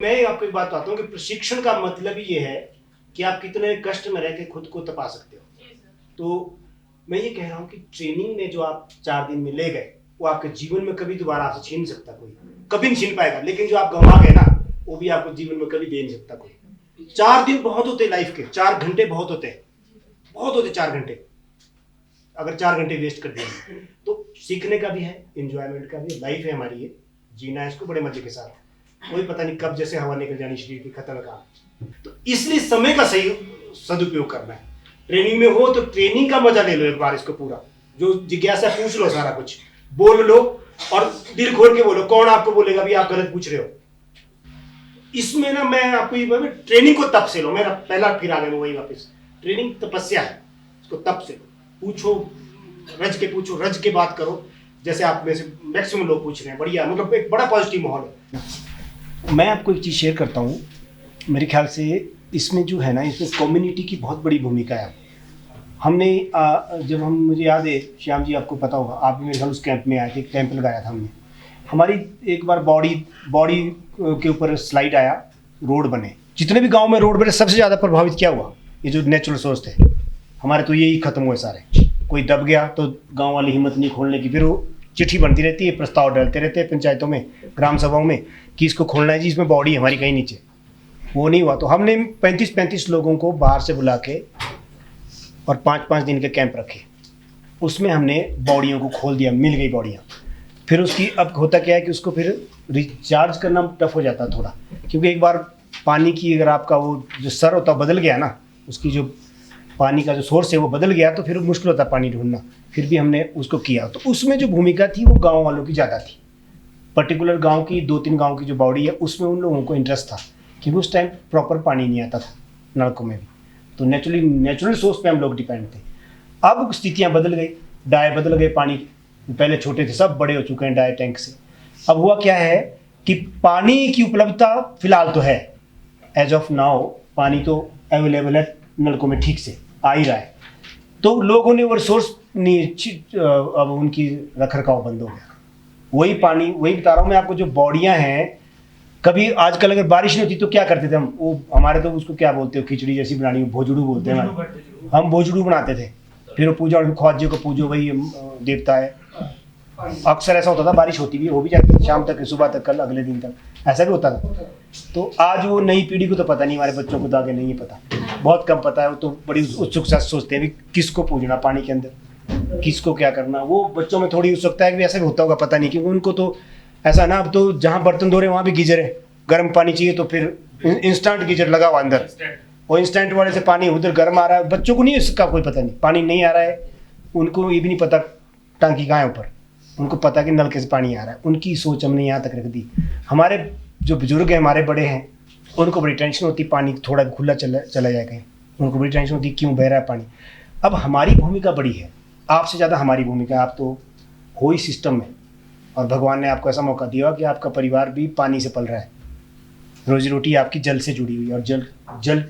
मैं आपको एक बात बताता हूँ कि प्रशिक्षण का मतलब ही ये है कि आप कितने कष्ट में रह के खुद को तपा सकते हो। तो मैं ये कह रहा हूँ कि ट्रेनिंग में जो आप 4 दिन में ले गए वो आपके जीवन में कभी दोबारा आपसे छीन सकता कोई, कभी नहीं छीन पाएगा। लेकिन जो आप गंवा गए ना वो भी आपको जीवन में कभी दे नहीं सकता कोई। 4 दिन बहुत होते लाइफ के, 4 घंटे बहुत होते, बहुत होते 4 घंटे। अगर 4 घंटे वेस्ट कर दिए तो सीखने का भी है, एंजॉयमेंट का भी है, लाइफ है हमारी ये, जीना है इसको बड़े मजे के साथ। कोई पता नहीं कब जैसे हवा निकल जानी शरीर की, खत्म काम। तो इसलिए समय का सही सदुपयोग करना है। ट्रेनिंग में हो तो ट्रेनिंग का मजा ले लो एक बार, इसको पूरा जो जिज्ञासा पूछ लो, सारा कुछ बोल लो और दिल खोल के बोलो। कौन आपको बोलेगा भी आप गलत पूछ रहे हो? इसमें ना मैं आपको ये ट्रेनिंग को तप से लो। मेरा पहला फिर आ गया वही वापस, ट्रेनिंग तपस्या है, इसको तप से लो। पूछो, रज के पूछो, रज के बात करो, जैसे आप में से मैक्सिमम लोग पूछ रहे हैं। बढ़िया, मतलब एक बड़ा पॉजिटिव माहौल है। मैं आपको एक चीज़ शेयर करता हूँ, मेरे ख्याल से इसमें जो है ना, इसमें कम्युनिटी की बहुत बड़ी भूमिका है। हमने जब हम, मुझे याद है श्याम जी, आपको पता होगा, आप भी मेरे ख्याल उस कैंप में आए थे, कैंप लगाया था हमने। हमारी एक बार बॉडी के ऊपर स्लाइड आया, रोड बने। जितने भी गांव में रोड बने सबसे ज़्यादा प्रभावित क्या हुआ? ये जो नेचुरल सोर्स थे हमारे, तो यही खत्म हुए सारे। कोई दब गया तो गांव वाली हिम्मत नहीं खोलने की, फिर वो चिट्ठी बनती रहती है, प्रस्ताव डालते रहते हैं पंचायतों में, ग्राम सभाओं में कि इसको खोलना है जी, इसमें बॉडी हमारी कहीं नीचे। वो नहीं हुआ। तो हमने 35 लोगों को बाहर से बुला के और 5 दिन के कैंप रखे। उसमें हमने बॉडियों को खोल दिया, मिल गई बॉडियाँ। फिर उसकी अब होता क्या है कि उसको फिर रिचार्ज करना टफ हो जाता थोड़ा, क्योंकि एक बार पानी की अगर आपका वो जो सर होता बदल गया ना, उसकी जो पानी का जो सोर्स है वो बदल गया, तो फिर मुश्किल होता पानी ढूंढना। फिर भी हमने उसको किया। तो उसमें जो भूमिका थी वो गाँव वालों की ज़्यादा थी। पर्टिकुलर गाँव की 2-3 गाँव की जो बॉडी है उसमें उन लोगों को इंटरेस्ट था, क्योंकि उस टाइम प्रॉपर पानी नहीं आता था नलकों में भी। तो नेचुरल सोर्स पे हम लोग डिपेंड थे। अब स्थितियाँ बदल गई, डाय बदल गए पानी के। पहले छोटे थे, सब बड़े हो चुके हैं डाय टैंक से। अब हुआ क्या है कि पानी की उपलब्धता फिलहाल तो है, एज ऑफ नाउ पानी तो अवेलेबल है नलकों में, ठीक से आ ही रहा है। तो लोगों ने वो रिसोर्स नहीं, अब उनकी रख रखाव बंद हो गया। वही पानी, वही बता रहा हूँ मैं आपको, जो बॉडियाँ हैं, कभी आजकल अगर बारिश नहीं होती तो क्या करते थे हम, वो हमारे तो उसको क्या बोलते हो, खिचड़ी जैसी बनानी, भोजड़ू बोलते हैं हम भोजड़ू बनाते थे। फिर वो पूजा, ख्वाजे को पूजो, वही देवता है। अक्सर ऐसा होता था, बारिश होती भी, हो भी जाती थी शाम तक, सुबह तक, कल अगले दिन तक, ऐसा भी होता था। तो आज वो नई पीढ़ी को तो पता नहीं, हमारे बच्चों को तो आगे नहीं पता, बहुत कम पता है। वो तो बड़ी उत्सुकता से सोचते हैं भी किसको पूजना पानी के अंदर, किसको क्या करना। वो बच्चों में थोड़ी उत्सुकता है कि ऐसा भी होता होगा, पता नहीं, क्योंकि उनको तो ऐसा ना, अब तो जहाँ बर्तन धो रहे वहाँ भी गीजर है, गर्म पानी चाहिए तो फिर इंस्टेंट गीजर लगा हुआ अंदर, और इंस्टेंट वाले से पानी उधर गर्म आ रहा है। बच्चों को नहीं इसका कोई पता नहीं, पानी नहीं आ रहा है, उनको ये भी नहीं पता टांकी कहाँ है ऊपर, उनको पता कि नलके से पानी आ रहा है। उनकी सोच हमने यहाँ तक रख दी। हमारे जो बुजुर्ग हैं, हमारे बड़े हैं, उनको बड़ी टेंशन होती पानी थोड़ा भी खुला चला जाए कहीं, उनको बड़ी टेंशन होती क्यों बह रहा है पानी। अब हमारी भूमिका बड़ी है, आपसे ज़्यादा हमारी भूमिका। आप तो हो ही सिस्टम में, और भगवान ने आपको ऐसा मौका दिया कि आपका परिवार भी पानी से पल रहा है, रोजी रोटी आपकी जल से जुड़ी हुई है, और जल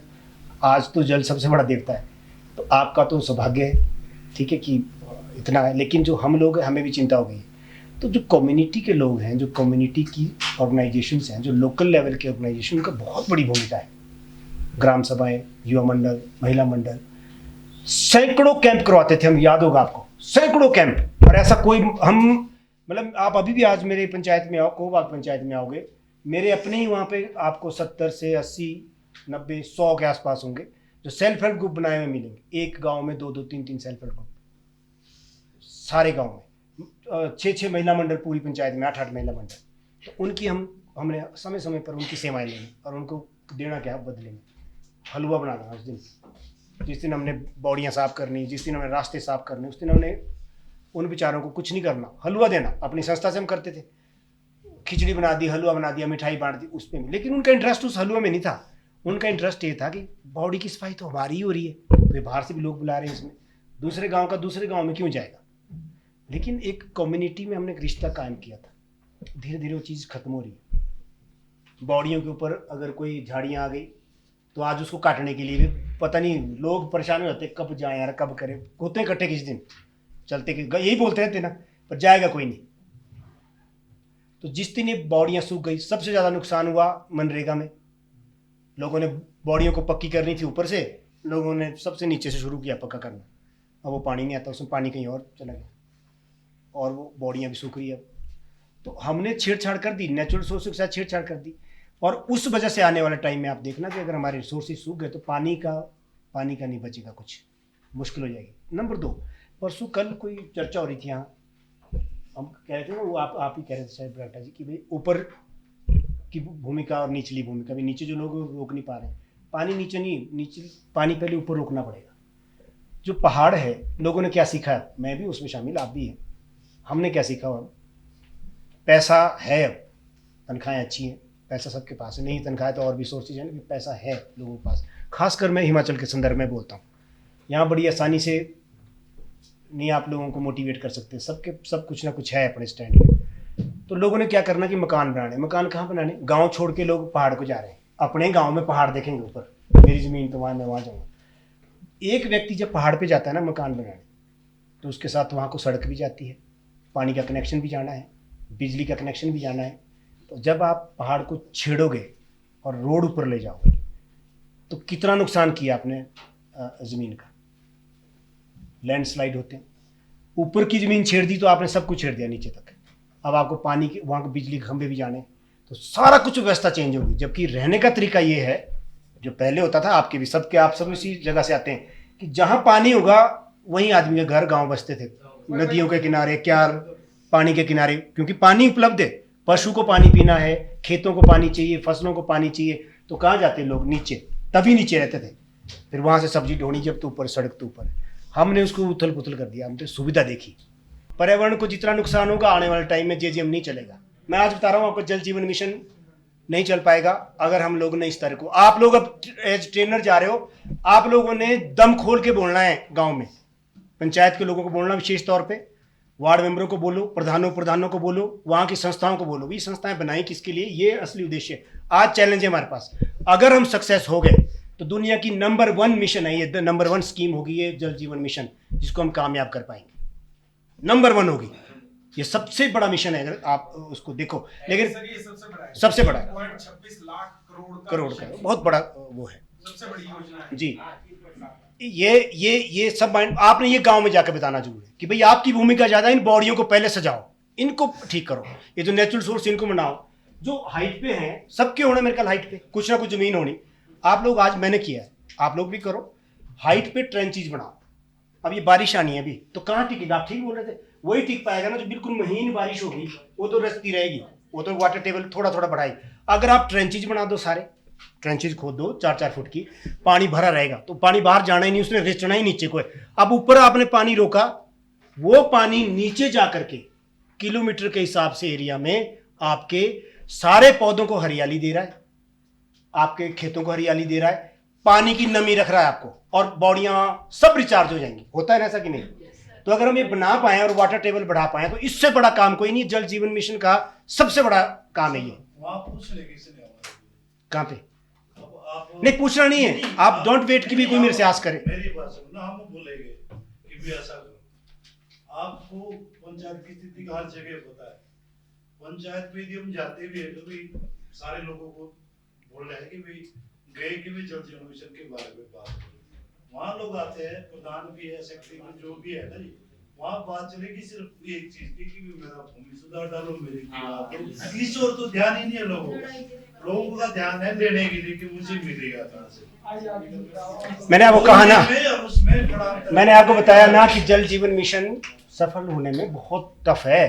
आज तो जल सबसे बड़ा देवता है। तो आपका तो सौभाग्य है, ठीक है, कि इतना है। लेकिन जो हम लोग हैं, हमें भी चिंता हो गई है। तो जो कम्युनिटी के लोग हैं, जो कम्युनिटी की ऑर्गेनाइजेशंस हैं, जो लोकल लेवल के ऑर्गेनाइजेशन, का बहुत बड़ी भूमिका है। ग्राम सभाएं, युवा मंडल, महिला मंडल, सैकड़ों कैंप करवाते थे हम, याद होगा आपको, सैकड़ों कैंप। और ऐसा कोई हम, मतलब आप अभी भी आज मेरे पंचायत में आओ, कोबाग पंचायत में आओगे, मेरे अपने ही वहाँ पे आपको 70 से 80, 90, 100 के आसपास होंगे जो सेल्फ हेल्प ग्रुप बनाए हुए मिलेंगे। एक गांव में 2-2, 3-3 सेल्फ हेल्प ग्रुप, सारे गांव में 6-6 महिला मंडल, पूरी पंचायत में 8-8 महिला मंडल। तो उनकी हमने समय समय पर उनकी सेवाएं लेनी, और उनको देना क्या बदले में, हलवा बना देना। उस दिन, जिस दिन हमने बॉडियाँ साफ करनी, जिस दिन हमने रास्ते साफ करने, उस दिन हमने उन बेचारों को कुछ नहीं करना, हलवा देना। अपनी संस्था से हम करते थे, खिचड़ी बना दी, हलवा बना दिया, मिठाई बांट दी, उस पर। लेकिन उनका इंटरेस्ट उस हलवा में नहीं था, उनका इंटरेस्ट ये था कि बॉडी की सफाई तो हमारी ही हो रही है, तो बाहर से भी लोग बुला रहे हैं इसमें, दूसरे गांव का दूसरे गांव में क्यों जाएगा। लेकिन एक कम्युनिटी में हमने एक रिश्ता कायम किया था। धीरे धीरे वो चीज़ खत्म हो रही है। बॉडियों के ऊपर अगर कोई झाड़ियाँ आ गई तो आज उसको काटने के लिए भी पता नहीं, लोग परेशान हो जाते, कब जाए यार, कब करें, होते इकट्ठे किस दिन चलते, यही बोलते रहते ना, पर जाएगा कोई नहीं। तो जिस दिन ये बॉडियाँ सूख गई, सबसे ज़्यादा नुकसान हुआ मनरेगा में। लोगों ने बॉडियों को पक्की करनी थी ऊपर से, लोगों ने सबसे नीचे से शुरू किया पक्का करना। अब वो पानी नहीं आता, उसमें पानी कहीं और चला गया और वो बॉडियाँ भी सूख रही है। अब तो हमने छेड़छाड़ कर दी, नेचुरल सोर्स के साथ छेड़छाड़ कर दी, और उस वजह से आने वाले टाइम में आप देखना कि अगर हमारे रिसोर्सेज सूख गए तो पानी का नहीं बचेगा, कुछ मुश्किल हो जाएगी। नंबर 2, परसों कल कोई चर्चा हो रही थी यहाँ, हम कह रहे थे ना, वो आप ही कह रहे थे शायद बराटा जी, कि भाई ऊपर की भूमिका और निचली भूमिका। भी नीचे जो लोग रोक नहीं पा रहे हैं, पानी नीचे नहीं, नीचे पानी पहले ऊपर रोकना पड़ेगा। जो पहाड़ है, लोगों ने क्या सीखा, मैं भी उसमें शामिल, आप भी हैं, हमने क्या सीखा? पैसा है, अब तनख्वाहें अच्छी हैं, पैसा सबके पास है, नहीं तनख्वाह तो और भी सोर्सेज हैं, पैसा है लोगों के पास। खासकर मैं हिमाचल के संदर्भ में बोलता हूँ, यहाँ बड़ी आसानी से नहीं आप लोगों को मोटिवेट कर सकते, सब कुछ ना कुछ है अपने स्टैंड पे। तो लोगों ने क्या करना कि मकान बनाने। मकान कहाँ बनाने? गांव छोड़ के लोग पहाड़ को जा रहे हैं, अपने गांव में पहाड़ देखेंगे ऊपर, मेरी ज़मीन तो वहाँ, मैं वहाँ जाऊँगा। एक व्यक्ति जब पहाड़ पे जाता है ना मकान बनाने, तो उसके साथ वहाँ को सड़क भी जाती है, पानी का कनेक्शन भी जाना है, बिजली का कनेक्शन भी जाना है। तो जब आप पहाड़ को छेड़ोगे और रोड ऊपर ले जाओगे तो कितना नुकसान किया आपने ज़मीन का। लैंडस्लाइड होते हैं, ऊपर की ज़मीन छेड़ दी तो आपने सब कुछ छेड़ दिया नीचे तक। अब आपको पानी के, वहाँ को बिजली के खंभे भी जाने, तो सारा कुछ व्यवस्था चेंज होगी। जबकि रहने का तरीका ये है, जो पहले होता था, आपके भी सबके, आप सब इसी जगह से आते हैं, कि जहाँ पानी होगा वहीं आदमी के घर गाँव बसते थे, नदियों के किनारे, क्यार, पानी के किनारे, क्योंकि पानी उपलब्ध है। पशु को पानी पीना है, खेतों को पानी चाहिए, फसलों को पानी चाहिए, तो कहाँ जाते लोग? नीचे, तभी नीचे रहते थे। फिर वहाँ से सब्जी ढोनी जब तो ऊपर, सड़क तो ऊपर। हमने उसको उथल पुथल कर दिया, हमने सुविधा देखी। पर्यावरण को जितना नुकसान होगा आने वाले टाइम में जेजीएम नहीं चलेगा। मैं आज बता रहा हूँ आपको, जल जीवन मिशन नहीं चल पाएगा अगर हम लोग ने इस तरह को। आप लोग अब एज ट्रेनर जा रहे हो, आप लोगों ने दम खोल के बोलना है गाँव में, पंचायत के लोगों को बोलना, विशेष तौर पर वार्ड मेंबरों को बोलो, प्रधानों को बोलो, वहाँ की संस्थाओं को बोलो। ये संस्थाएं बनाई किसके लिए? ये असली उद्देश्य है। आज चैलेंज है हमारे पास, अगर हम सक्सेस हो गए तो दुनिया की नंबर 1 मिशन है ये, नंबर 1 स्कीम होगी ये जल जीवन मिशन, जिसको हम कामयाब कर पाएंगे। नंबर 1 होगी, ये सबसे बड़ा मिशन है अगर आप उसको देखो। लेकिन सबसे बड़ा है, 26 लाख करोड़ का बहुत बड़ा वो है, सबसे बड़ी योजना है जी। ये सब माइंड आपने ये गांव में जाकर बताना जरूरी है कि भाई आपकी भूमिका ज्यादा, इन बॉडियों को पहले सजाओ, इनको ठीक करो, ये जो नेचुरल सोर्स इनको बनाओ। जो हाइट पे हैं, सबके होना मेरे ख्याल, हाइट पे कुछ ना कुछ जमीन होनी। आप लोग, आज मैंने किया है, आप लोग भी करो, हाइट पे ट्रेंचेज बनाओ। अब ये बारिश आनी है अभी, तो कहाँ टिकेगा? आप ठीक बोल रहे थे, वही टिक पाएगा ना जो बिल्कुल महीन बारिश होगी, वो तो रसती रहेगी, वो तो वाटर टेबल थोड़ा थोड़ा बढ़ाई। अगर आप ट्रेंचेज बना दो, सारे ट्रेंचेज खोद दो 4-4 फुट की, पानी भरा रहेगा, तो पानी बाहर जाना ही नहीं, उसने रिचना ही नीचे को है। अब ऊपर आपने पानी रोका, वो पानी नीचे जा करके किलोमीटर के हिसाब से एरिया में आपके सारे पौधों को हरियाली दे रहा है, आपके खेतों को हरियाली दे रहा है, पानी की नमी रख रहा है आपको, और बॉडियां सब रिचार्ज हो जाएंगी। होता है ना ऐसा कि नहीं? तो अगर हम ये बना पाए और वाटर टेबल बढ़ा पाए तो इससे बड़ा काम कोई नहीं। जल जीवन मिशन का सबसे बड़ा काम है ये। कहाँ पे? नहीं, पूछना नहीं है, आप डोंट वेट कि भी कोई मेरे से आस करे। मेरी बात सुनो ना, हम बोलेंगे कि भी ऐसा करो। आपको पंचायत की स्थिति हर जगह पता है। पंचायत में यदि हम जाते भी है तो भी सारे लोगों को बोल रहे हैं कि भाई गए कि भी जल जीवन मिशन के बारे में बात करो। वहाँ लोग आते हैं, प्रधान भी है, सेक्रेटरी जो भी है ना जी, वहाँ बात चलेगी सिर्फ एक चीज की कि मेरा भूमि सुधार डालो, मेरे इस ओर तो ध्यान ही नहीं है लोगों का। लोगों का ध्यान है लेने के लिए कि मुझे मिलेगा कहाँ से। मैंने आपको कहा ना, उसमें मैंने आपको बताया ना कि जल जीवन मिशन सफल होने में बहुत टफ है।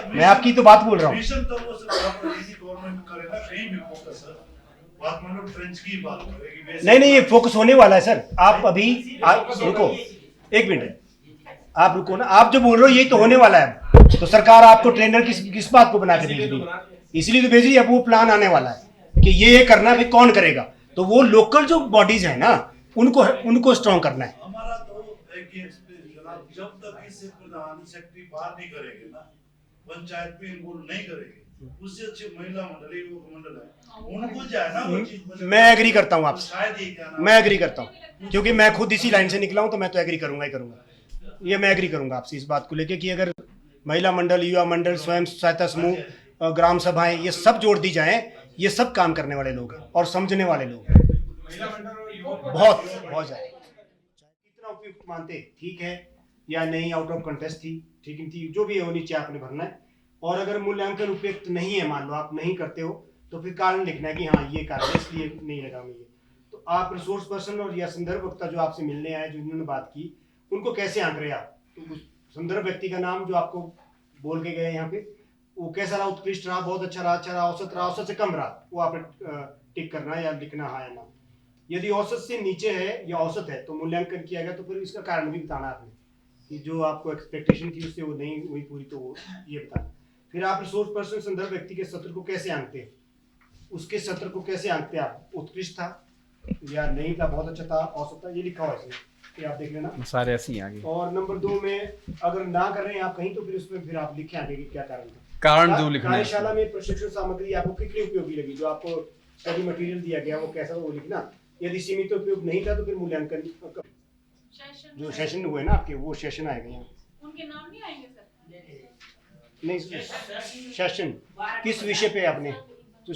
मैं आपकी तो बात बोल रहा हूँ। मिशन तो वो गवर्नमेंट करे ना, कहीं भी फोकस है, बात मान लो ट्रेंच की बात करेगी। नहीं, ये फोकस होने वाला है सर। आप अभी रुको, एक मिनट, आप रुको ना, आप जो बोल रहे हो यही तो होने वाला है। तो सरकार आपको ट्रेनर किस बात को बना के भेज रही है? इसलिए तो भेज रही है। अब वो प्लान आने वाला है कि ये करना भाई कौन करेगा, तो वो लोकल जो बॉडीज है ना, उनको स्ट्रॉन्ग करना है। हमारा तो एक ही जनाब, जब तक इससे प्रधान सेक्रेटरी बात नहीं करेंगे ना, पंचायत में इन्वॉल्व नहीं करेंगे, उससे अच्छे महिला मंडल है, उनको जाए ना वो चीज। मैं एग्री करता हूँ आपसे, शायद ये क्या मैं एग्री करता हूँ, क्योंकि मैं खुद इसी लाइन से निकला हूँ, तो मैं तो एग्री करूंगा ही करूंगा। ये मैं एग्री करूंगा आपसे इस बात को लेके कि अगर महिला मंडल, युवा मंडल, स्वयं सहायता समूह ग्राम सभाएं, ये सब जोड़ दी जाएं, ये सब काम करने वाले लोग हैं और समझने वाले लोग हैं, महिला मेंटर और युवा बहुत बहुत ज़्यादा। कितना उपयुक्त मानते ठीक है या नहीं, आउट ऑफ कंटेस्ट थी, ठीक नहीं थी, जो भी हो नीचे आपने भरना है। और अगर मूल्यांकन उपयुक्त नहीं है, मान लो आप नहीं करते हो, तो फिर कारण लिखना है कि हाँ ये कारण है, इसलिए नहीं लगा मुझे। तो आप रिसोर्स पर्सन और या संदर्भ वक्ता जो आपसे मिलने आए, जो इन्होंने बात की, उनको कैसे आंक रहे आप? तो उस संदर्भ व्यक्ति का नाम जो आपको बोल के गए यहाँ पे, वो कैसा रहा? उत्कृष्ट रहा, बहुत अच्छा रहा, अच्छा रहा, औसत रहा, औसत से कम रहा, वो आपने टिक करना है या लिखना हाँ या ना। यदि औसत से नीचे है या औसत है तो मूल्यांकन किया गया, तो फिर इसका कारण भी बताना आपने कि जो आपको एक्सपेक्टेशन थी उससे वो नहीं हुई पूरी, तो वो ये बताना। फिर आप रिसोर्स पर्सन संदर्भ व्यक्ति के सत्र को कैसे आंकते हैं, उसके सत्र को कैसे आंकते हैं आप? उत्कृष्ट था या नहीं था, बहुत अच्छा था, औसत था, ये लिखा हुआ है इसमें, ये आप देख लेना। सारे ऐसे ही आगे और नंबर 2 में अगर ना कर रहे हैं आप कहीं, तो फिर उसमें फिर आप लिखें आगे कि क्या कारण था। कारण जो लिखना है। कार्यशाला में प्रशिक्षण सामग्री आपको कितनी उपयोगी लगी, जो आपको स्टडी मटेरियल दिया गया वो कैसा, वो लिखना। यदि सीमित उपयोग नहीं था तो फिर मूल्यांकन जो सेशन हुए ना आपके, वो सेशन आएगा यहाँ। उनके नाम नहीं आएंगे सर? नहीं, सेशन किस विषय पे आपने तो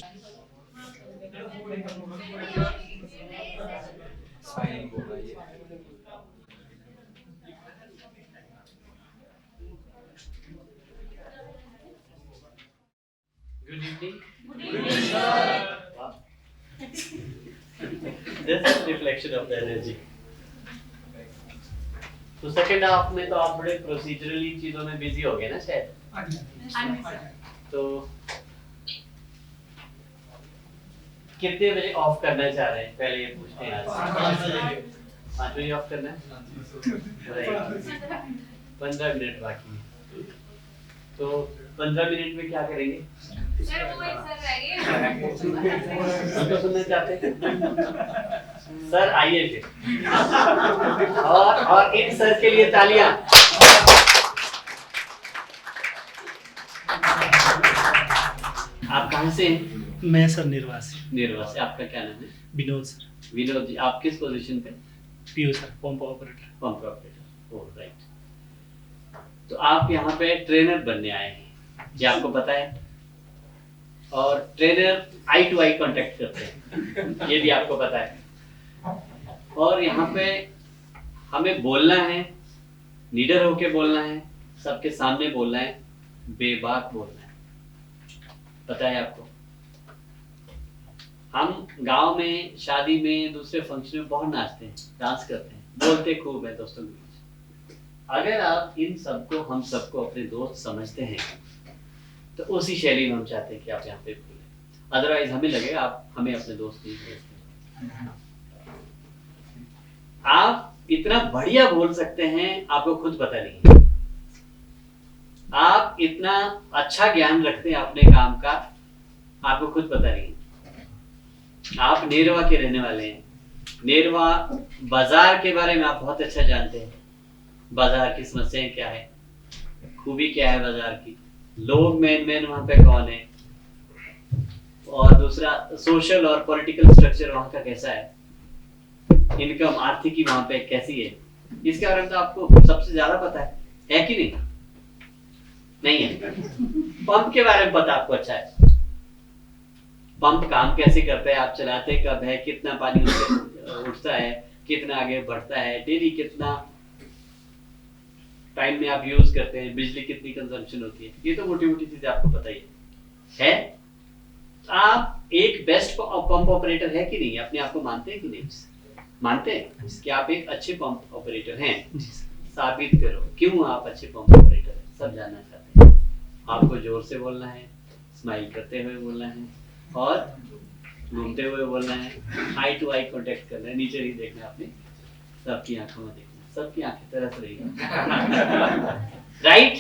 Good evening. This is reflection of the energy. तो सेकेंड हाफ में तो आप बड़े प्रोसीजरली चीजों में बिजी हो गए ना शायद। तो कितने बजे ऑफ करना चाह रहे हैं, पहले ये पूछते हैं। 5 बजे ऑफ करना है। 15 मिनट बाकी है, तो 15 मिनट में क्या करेंगे? सर वो सर रह गए। हम तो सुनना चाहते हैं। सर आइए फिर, और इन सर के लिए तालियां। आप कहाँ से हैं? मैं सर निर्वासी। निर्वासी। आपका क्या नाम है? विनोद सर। विनोद जी, आप किस पोजीशन पे? PO sir, pump operator. Pump operator. Oh right. तो आप यहाँ पे ट्रेनर बनने आए हैं, ये आपको पता है? और trainer eye to eye contact करते हैं, ये भी आपको पता है। और यहाँ पे हमें बोलना है, लीडर होके बोलना है, सबके सामने बोलना है, बेबाक बोलना है, पता है आपको? हम गांव में, शादी में, दूसरे फंक्शन में बहुत नाचते हैं, डांस करते हैं, बोलते खूब है दोस्तों के बीच। अगर आप इन सबको, हम सबको अपने दोस्त समझते हैं, तो उसी शैली में हम चाहते हैं कि आप यहाँ पे बोलें। अदरवाइज हमें लगेगा आप हमें अपने दोस्त नहीं समझते। आप इतना बढ़िया बोल सकते हैं, आपको खुद पता नहीं है। आप इतना अच्छा ज्ञान रखते हैं अपने काम का, आपको खुद पता नहीं है। आप नेरवा के रहने वाले हैं, नेरवा बाजार के बारे में आप बहुत अच्छा जानते हैं। बाजार की समस्याएं क्या है, खूबी क्या है बाजार की, लोग मेन वहां पे कौन है, और दूसरा सोशल और पॉलिटिकल स्ट्रक्चर वहां का कैसा है, इनकम, आर्थिकी वहां पे कैसी है, इसके बारे में तो आपको सबसे ज्यादा पता है कि नहीं? नहीं है। पंप के बारे में पता आपको अच्छा है, पंप काम कैसे करता है, आप चलाते कब है, कितना पानी उससे उठता है, कितना आगे बढ़ता है, डेली कितना टाइम में आप यूज करते हैं, बिजली कितनी कंजम्पशन होती है, ये तो मोटी मोटी चीजें आपको पता ही है। आप एक बेस्ट पंप ऑपरेटर है कि नहीं, अपने आप को मानते हैं कि नहीं? मानते हैं कि आप एक अच्छे पंप ऑपरेटर हैं? साबित करो क्यों आप अच्छे पंप ऑपरेटर हैं, सब जानना चाहते हैं। आपको जोर से बोलना है, स्माइल करते हुए बोलना है, और घूमते हुए बोलना है, आई टू आई कांटेक्ट करना है, नीचे नहीं देखना, आपने सबकी आंखों में देखना, सबकी आंखें तरस रही है। Right?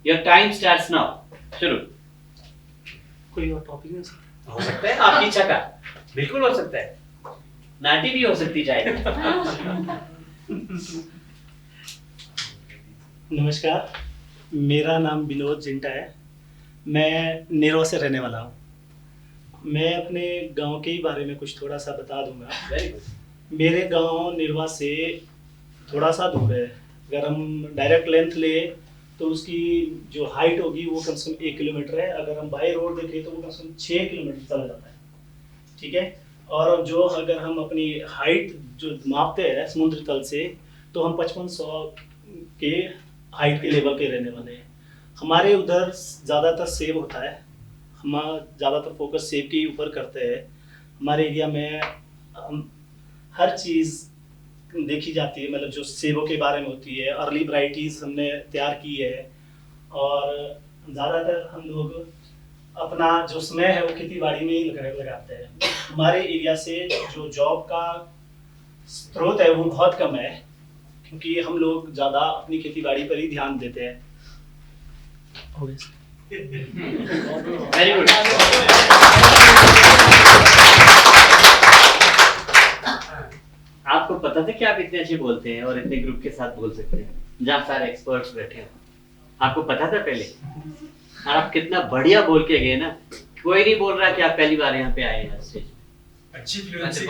Your time starts now. शुरू। कोई और टॉपिक नहीं सर? हो सकता है आपकी इच्छा का, बिल्कुल हो सकता है, नाटी भी हो सकती चाहे। नमस्कार, मेरा नाम विनोद जिंटा है, मैं नेरवा से रहने वाला हूँ। मैं अपने गांव के ही बारे में कुछ थोड़ा सा बता दूंगा। Very good. मेरे गांव नेरवा से थोड़ा सा दूर है। अगर हम डायरेक्ट लेंथ ले तो उसकी जो हाइट होगी वो कम से कम 1 किलोमीटर है। अगर हम बाई रोड देखें तो वो कम से कम 6 किलोमीटर चला जाता है, ठीक है। और जो अगर हम अपनी हाइट जो मापते हैं समुद्र तल से, तो हम 5500 के हाइट के लेवल पे रहने वाले हैं। हमारे उधर ज़्यादातर सेब होता है, हम ज़्यादातर फोकस सेब के ऊपर करते हैं। हमारे एरिया में हर चीज़ देखी जाती है, मतलब जो सेबों के बारे में होती है, अर्ली वैरायटीज़ हमने तैयार की है। और ज़्यादातर हम लोग अपना जो समय है वो खेती बाड़ी में ही लगाते हैं। हमारे एरिया से जो जॉब का स्रोत है वो बहुत कम है, क्योंकि हम लोग ज़्यादा अपनी खेती बाड़ी पर ही ध्यान देते हैं। Very good. आपको पता था कि आप इतने अच्छे बोलते हैं और इतने ग्रुप के साथ बोल सकते हैं, जहाँ सारे एक्सपर्ट्स बैठे हैं? आपको पता था पहले? और आप कितना बढ़िया बोल के गए ना। कोई नहीं बोल रहा कि आप पहली बार यहाँ पे आए हैं स्टेज पे। अच्छी फ्लुएंसी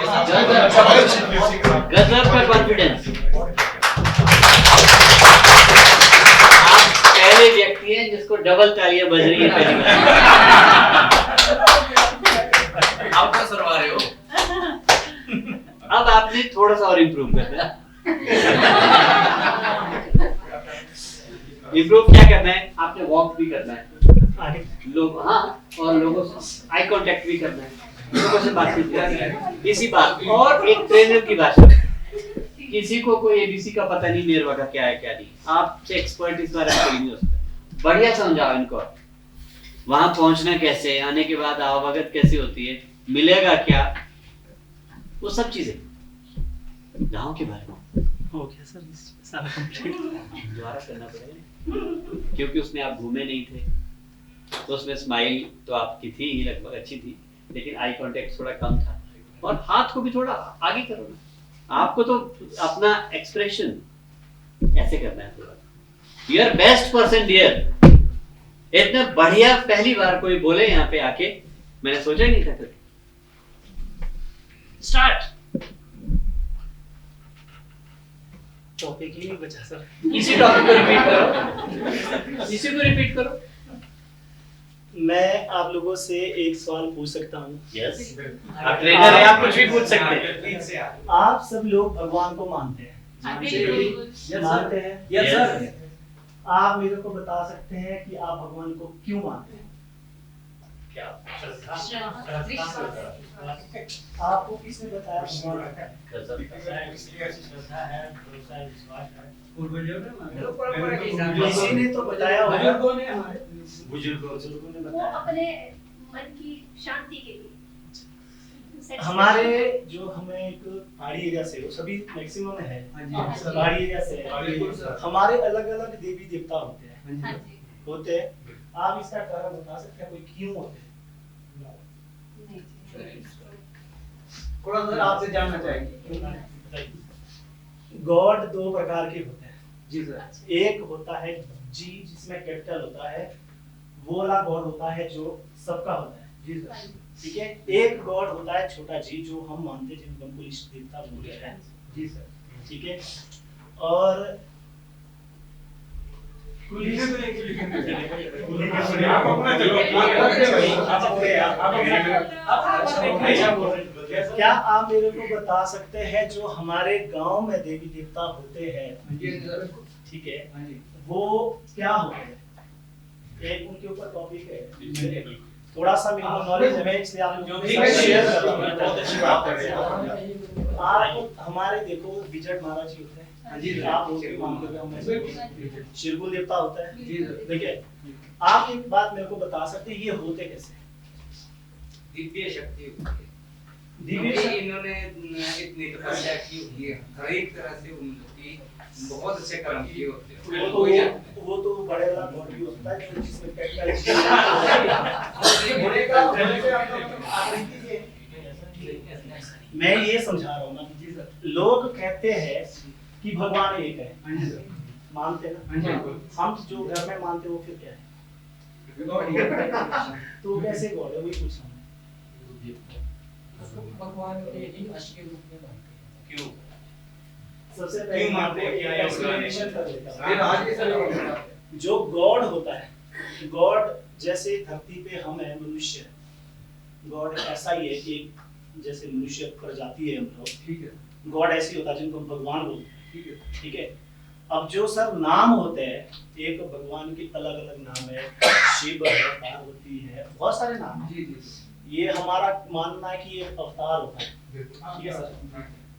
गजब का कॉन्फिडेंस। आप पहले व्यक्ति हैं जिसको डबल तालियां बज रही है पहली बार। आप क्या सुनवा रहे हो? अब आपने थोड़ा सा और इम्प्रूव करना है। इम्प्रूव क्या करना है? आपने वॉक भी करना है, लोग, हाँ, और लोगों से आई कांटेक्ट भी करना है, लोगों से बातचीत करनी है, इसी बात। और एक ट्रेनर की भाषा, किसी को कोई एबीसी का पता नहीं, नेरवा का क्या है क्या नहीं, आपसे एक्सपर्ट इस बारे में कोई नहीं हो सकता। बढ़िया समझाओ इनको, वहां पहुंचना कैसे, आने के बाद आवागत कैसे होती है, मिलेगा क्या, वो सब चीजें गांव के बारे में हो गया सर, सारा कंप्लीट दोबारा करना पड़ेगा, क्योंकि उसमें आप घूमे नहीं थे, तो उसमें स्माइल तो आपकी थी ही, लगभग अच्छी थी, लेकिन आई कांटेक्ट थोड़ा कम था। और हाथ को भी थोड़ा आगे करो ना, आपको तो अपना एक्सप्रेशन ऐसे करना है थोड़ा। You are best person dear. इतना बढ़िया पहली बार कोई बोले यहाँ पे आके, मैंने सोचा ही नहीं था कभी। स्टार्ट। टॉपिक ही नहीं बचा सर। इसी टॉपिक को रिपीट करो, इसी को रिपीट करो। मैं आप लोगों से एक सवाल पूछ सकता हूँ? यस, आप ट्रेनर हैं, आप कुछ भी पूछ सकते हैं। आप सब लोग भगवान को मानते हैं? मानते हैं? Yes sir. आप मेरे को बता सकते हैं कि आप भगवान को क्यों मानते हैं? क्या आपको किसने बताया भगवान का? किसी ने तो बताया होगा, बुजुर्गों ने वो बताया। अपने मन की शांति के लिए। हमारे जो हमें एक पहाड़ी एरिया से, वो सभी मैक्सिमम है पहाड़ी एरिया से है, हमारे अलग अलग देवी देवता होते हैं, हाँ जी। होते हैं। आप इसका कारण बता सकते हैं कोई क्यों होते हैं? थोड़ा सा आपसे जानना चाहेंगे। गॉड दो प्रकार के होते हैं जी सर। एक होता है जी, जिसमें कैपिटल होता है, वो वाला गॉड होता है जो सबका होता है। जी सर। ठीक है। एक गॉड होता है छोटा जी, जो हम मानते हैं, जिनको हम इष्ट देवता बोलते हैं। जी सर। ठीक है। और आप अपना चलो, क्या आप मेरे को बता सकते हैं जो हमारे गांव में देवी देवता होते हैं, ठीक है, वो क्या होते हैं? एक उनके ऊपर टॉपिक है, थोड़ा सा मेरे को नॉलेज है, इसलिए आप लोगों के साथ शेयर कर रहा हूं। बहुत अच्छी बात कर रहे हैं आप हमारे देखो विजट महाराज जी होते हैं, आप उनके मानते हो, शिरगुल देवता होता है। देखिए, आप एक बात मेरे को बता सकते हैं, ये होते कैसे? दिव्य शक्ति होती है। दिव्य क्योंकि शक्ति- इन्होंने इतनी तपस्या की हुई है, हर एक तरह से उनकी बहुत अच्छे कर्म किए होते हैं। वो तो बड़े वाला बॉडी होता है जो जिसमें कैपिटल मैं ये समझा रहा हूँ ना, लोग कहते हैं कि भगवान एक है, मानते हैं ना, हम जो घर में मानते हैं वो फिर क्या है? तो कैसे गॉड है, वही पूछ रहा हूँ। भगवान के ही अंश के रूप में मानते हैं। क्यों? सबसे पहले क्यों मानते हैं? मैं आपको एक explanation कर देता हूँ। फिर आगे चलो। जो गॉड होता है, गॉड जैसे धरती पे हम है मनुष्य, गॉड ऐसा ही है कि जैसे मनुष्य प्रजाति है हम लोग, ठीक है, गॉड ऐसे होता है जिनको हम भगवान बोलते हैं, ठीक है, ठीक है। अब जो सर नाम होते हैं, एक भगवान के अलग अलग नाम है, शिव है, पार्वती है, बहुत सारे नाम हैं। जी जी ये हमारा मानना है कि ये अवतार होता है, बिल्कुल, ठीक है सर।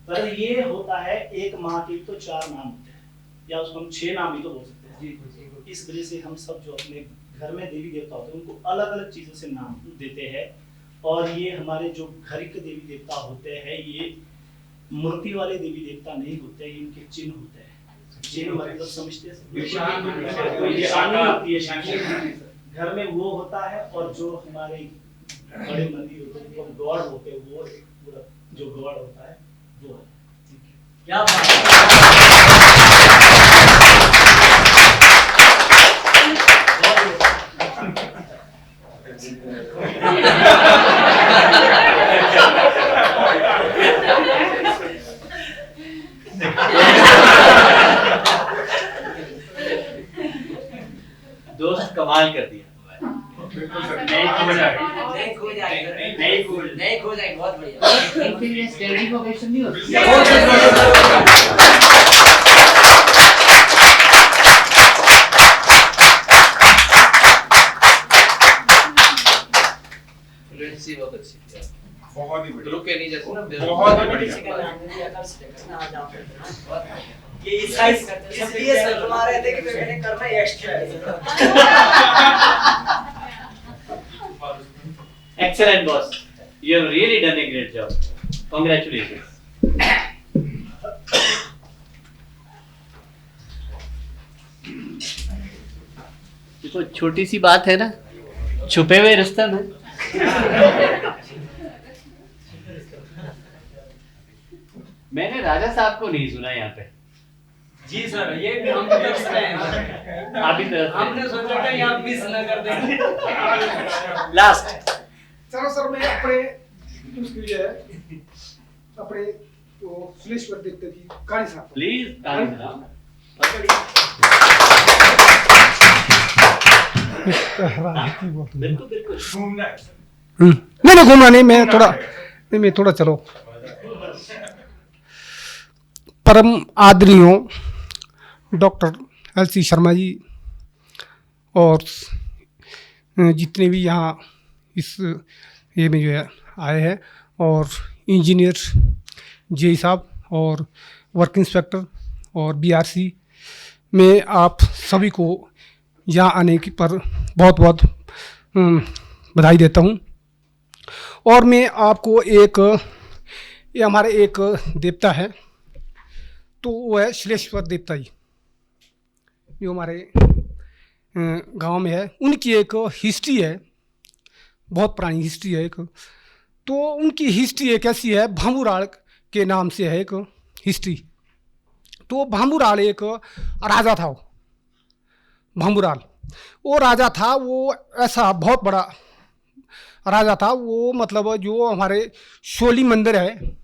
पर ये होता है एक माँ के तो 4 नाम होते हैं, या उसको हम 6 नाम भी तो बोल सकते हैं। जी जी इस वजह से हम सब जो अपने घर में देवी देवता होते हैं उनको अलग अलग चीजों से नाम देते हैं। और ये हमारे जो घर के देवी देवता होते हैं, ये मूर्ति वाले देवी देवता नहीं होते, इनके चिन्ह होते हैं। चिन्ह मतलब समझते हैं, कोई निशानी होती है घर में, वो होता है। और जो हमारे बड़े मंदिर होते हैं, जो गॉड होते हैं, वो एक पूरा जो गॉड होता है वो है। क्या बात है। दोस्त कमाल कर दिया। नहीं खो जाएगा। नहीं खो जाएगा, नहीं खो नहीं खो जाएगा, बहुत बढ़िया। फिर ये स्टैंडिंग ओवेशन नहीं होती। फ्लुएंसी बहुत अच्छी थी, बहुत ही बढ़िया, रुक के नहीं जैसे ना बहुत ही बढ़िया। ये इसलिए सर घुमा रहे थे कि मैंने करना ही एक्स्ट्रा है। Excellent, boss. You have really done a great job. Congratulations. देखो छोटी सी बात है ना, छुपे हुए रुस्तम है। मैंने राजा साहब को नहीं सुना यहाँ पे। जी सर, ये भी हम तरफ से हैं। आप ही तरफ हमने सोचा था यहाँ मिस न कर देंगे। लास्ट चलो सर, मैं अपने उसकी जो है अपने वो सुलेश्वर देवता की कहानी सुनाता हूं। प्लीज कहानी सुनाओ। बिल्कुल बिल्कुल। घूमना है। नहीं घूमना नहीं, मैं थोड़ा चलो। परम आदरणीय डॉक्टर LC शर्मा जी और जितने भी यहाँ इस ये में जो है आए हैं, और इंजीनियर JE साहब और वर्क इंस्पेक्टर और BRC में आप सभी को यहाँ आने की पर बहुत बहुत बधाई देता हूँ। और मैं आपको ये हमारे एक देवता है, तो वो है श्लेश्वर देवता जी, जो हमारे गांव में है। उनकी एक हिस्ट्री है, बहुत पुरानी हिस्ट्री है एक। तो उनकी हिस्ट्री एक ऐसी है, भामूराल के नाम से है एक हिस्ट्री। तो भामूराल एक राजा था, भामूराल वो राजा था, वो ऐसा बहुत बड़ा राजा था वो। मतलब जो हमारे शोली मंदिर है,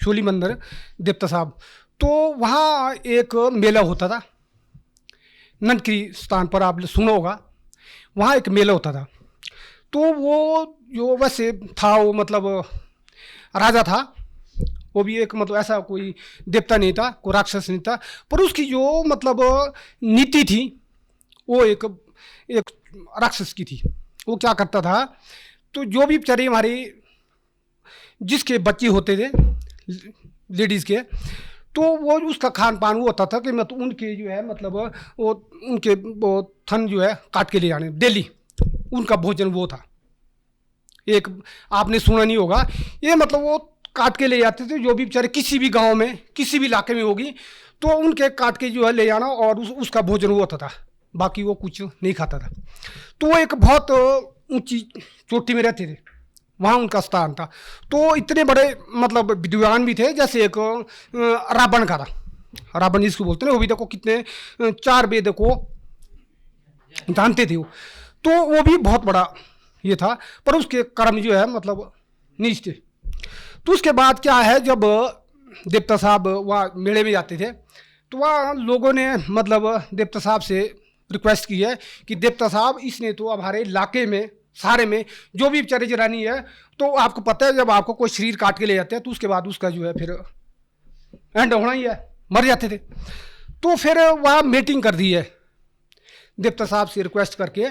शोली मंदिर देवता साहब, तो वहाँ एक मेला होता था, ननकरी स्थान पर आपने सुना होगा, वहाँ एक मेला होता था। तो वो जो वैसे था, वो मतलब राजा था, वो भी एक मतलब ऐसा कोई देवता नहीं था, कोई राक्षस नहीं था, पर उसकी जो मतलब नीति थी वो एक राक्षस की थी। वो क्या करता था, तो जो भी बेचारे हमारे जिसके बच्चे होते थे लेडीज़ के, तो वो उसका खान पान वो होता था कि मतलब उनके जो है मतलब वो उनके वो थन जो है काट के ले जाने डेली, उनका भोजन वो था। एक आपने सुना नहीं होगा, ये मतलब वो काट के ले जाते थे, जो भी बेचारे किसी भी गांव में किसी भी इलाके में होगी, तो उनके काट के जो है ले जाना, और उसका भोजन वो होता था, बाकी वो कुछ नहीं खाता था। तो वो एक बहुत ऊंची चोटी में रहते थे, वहाँ उनका स्थान था। तो इतने बड़े मतलब विद्वान भी थे, जैसे एक रावण का था, रावण जिसको बोलते हैं, वो भी देखो कितने 4 वेद को जानते थे वो। तो वो भी बहुत बड़ा ये था, पर उसके कर्म जो है मतलब नीच थे। तो उसके बाद क्या है, जब देवता साहब वहाँ मेले में जाते थे, तो वहाँ लोगों ने मतलब देवता साहब से रिक्वेस्ट की है कि देवता साहब इसने तो हमारे इलाके में सारे में जो भी बेचारे जरानी है, तो आपको पता है जब आपको कोई शरीर काट के ले जाते हैं तो उसके बाद उसका जो है फिर एंड होना ही है, मर जाते थे। तो फिर वहाँ मीटिंग कर दी है देवता साहब से रिक्वेस्ट करके।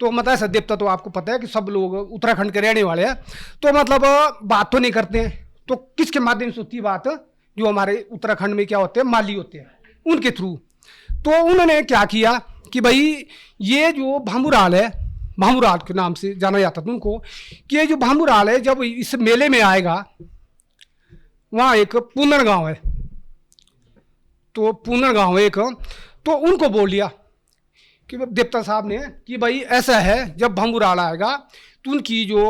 तो मतलब ऐसा देवता तो आपको पता है कि सब लोग उत्तराखंड के रहने वाले हैं, तो मतलब बात तो नहीं करते हैं। तो किसके माध्यम से होती है बात? जो हमारे उत्तराखंड में क्या होते हैं, माली होते हैं, उनके थ्रू। तो उन्होंने क्या किया कि भाई ये जो भामुराल है, भामुराल के नाम से जाना जाता था उनको, कि ये जो भामुराल है जब इस मेले में आएगा, वहाँ एक पूनर गांव है, तो पूनर गांव एक, तो उनको बोल दिया कि देवता साहब ने कि भाई ऐसा है जब भामुराल आएगा तो उनकी जो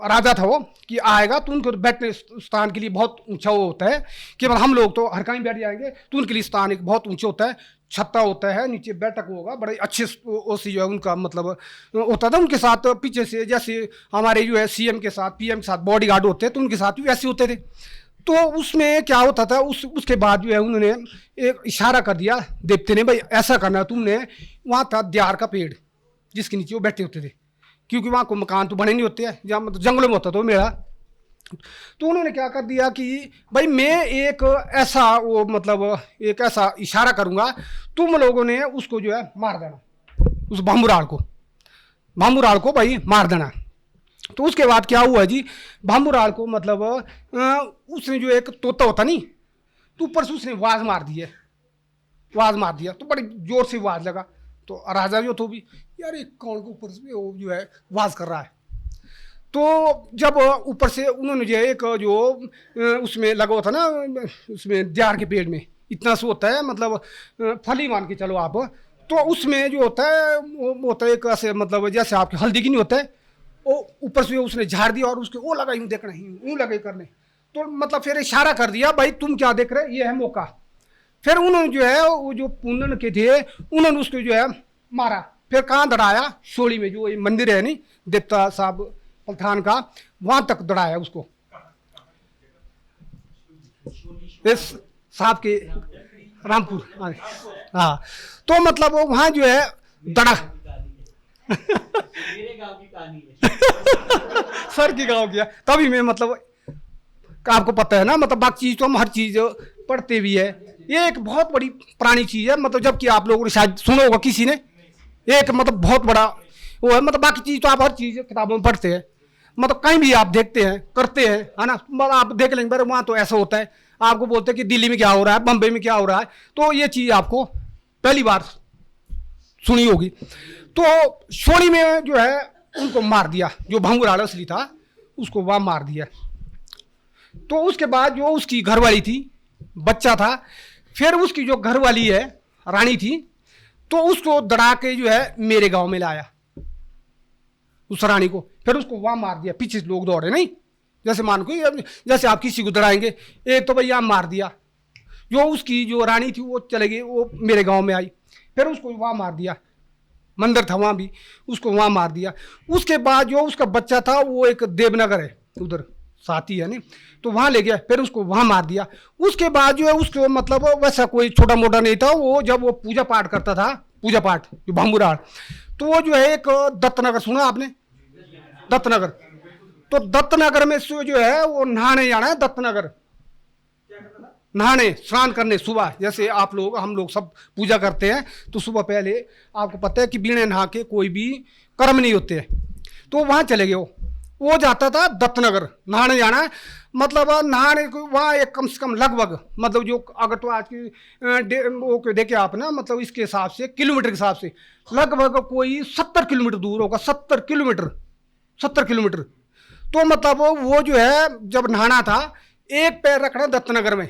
राजा था वो कि आएगा तो उनको बैठने स्थान के लिए बहुत ऊंचा वो होता है कि हम लोग तो हर कहीं बैठ जाएंगे, तो उनके लिए स्थान एक बहुत ऊंचा होता है, छत्ता होता है, नीचे बैठक होगा, बड़े अच्छे ओसी जो है उनका मतलब होता था। उनके साथ पीछे से जैसे हमारे जो है सीएम के साथ पीएम के साथ बॉडीगार्ड होते हैं, तो उनके साथ भी वैसे होते थे। तो उसमें क्या होता था, उसके बाद जो है उन्होंने एक इशारा कर दिया देवते ने, भाई ऐसा करना तुमने। वहाँ था द्यार का पेड़ जिसके नीचे वो बैठे होते थे, क्योंकि वहाँ को मकान तो बने नहीं होते हैं, जहाँ मतलब जंगलों में होता था मेरा। तो उन्होंने क्या कर दिया कि भाई मैं एक ऐसा वो मतलब एक ऐसा इशारा करूँगा, तुम लोगों ने उसको जो है मार देना, उस भामुराल को भाई मार देना। तो उसके बाद क्या हुआ जी, भामुराल को मतलब उसने जो एक तोता होता नहीं, तो ऊपर से उसने आवाज़ मार दिया, तो बड़ी जोर से आवाज़ लगा। तो राजा जो तो भी यार एक कौन को ऊपर से वो जो है आवाज़ कर रहा है। तो जब ऊपर से उन्होंने जो एक जो उसमें लगा हुआ था ना, उसमें द्यार के पेड़ में इतना सा होता है, मतलब फली मान के चलो आप, तो उसमें जो होता है वो होता है एक ऐसे मतलब जैसे आपके हल्दी की नहीं होता है, वो ऊपर से उसने झाड़ दिया और उसके वो लगा यूँ देखना ही यूँ लगे करने। तो मतलब फिर इशारा कर दिया भाई तुम क्या देख रहे, ये है मौका। फिर उन्होंने जो है वो जो पूनन के थे उन्होंने उसको जो है मारा। फिर कहाँ दड़ाया, शोली में जो मंदिर है नहीं देवता साहब पलथान का, वहाँ तक दड़ाया उसको, इस साहब के रामपुर। हाँ, तो मतलब वो वहाँ जो है दड़ा मेरे गांव की कहानी है। सर की गाँव किया, तभी मैं मतलब आपको पता है ना, मतलब बाकी चीज़ तो हम हर चीज़ पढ़ते भी है। ये एक बहुत बड़ी पुरानी चीज़ है, मतलब जबकि आप लोगों ने शायद सुना होगा किसी ने, एक मतलब बहुत बड़ा वो है। मतलब बाकी चीज़ तो आप हर चीज़ किताबों में पढ़ते हैं, मतलब कहीं भी आप देखते हैं करते हैं, है ना। मतलब आप देख लेंगे बारे वहाँ तो ऐसा होता है, आपको बोलते हैं कि दिल्ली में क्या हो रहा है, बम्बई में क्या हो रहा है, तो ये चीज़ आपको पहली बार सुनी होगी। तो शोली में जो है उनको मार दिया, जो भामुराल असली था उसको वहाँ मार दिया। तो उसके बाद जो उसकी घरवाली थी, बच्चा था, फिर उसकी जो घरवाली है रानी थी, तो उसको दड़ा के जो है मेरे गांव में लाया उस रानी को, फिर उसको वहाँ मार दिया। पीछे लोग दौड़े नहीं, जैसे मान को जैसे आप किसी को दड़ाएंगे, एक तो भैया मार दिया। जो उसकी जो रानी थी वो चले गई, वो मेरे गांव में आई, फिर उसको वहाँ मार दिया। मंदिर था वहाँ भी, उसको वहाँ मार दिया। उसके बाद जो उसका बच्चा था वो एक देवनगर है उधर साथी है नहीं, तो वहाँ ले गया, फिर उसको वहाँ मार दिया। उसके बाद जो है उसको मतलब वैसा कोई छोटा मोटा नहीं था वो, जब वो पूजा पाठ करता था, पूजा पाठ जो भामुराल, तो वो जो है एक दत्तनगर सुना आपने, दत्तनगर, तो दत्तनगर में से जो है वो नहाने जाना है। दत्तनगर नहाने स्नान करने सुबह, जैसे आप लोग हम लोग सब पूजा करते हैं, तो सुबह पहले आपको पता है कि बिना नहा के कोई भी कर्म नहीं होते हैं, तो वहाँ चले गए। वो जाता था दत्तनगर नहाने जाना है, मतलब नहाने को वहाँ एक कम से कम लगभग मतलब जो अगर तो आज की वो देखे आप ना, मतलब इसके हिसाब से किलोमीटर के हिसाब से लगभग कोई 70 किलोमीटर दूर होगा, 70 किलोमीटर। तो मतलब वो जो है जब नहाना था, एक पैर रखना दत्तनगर में,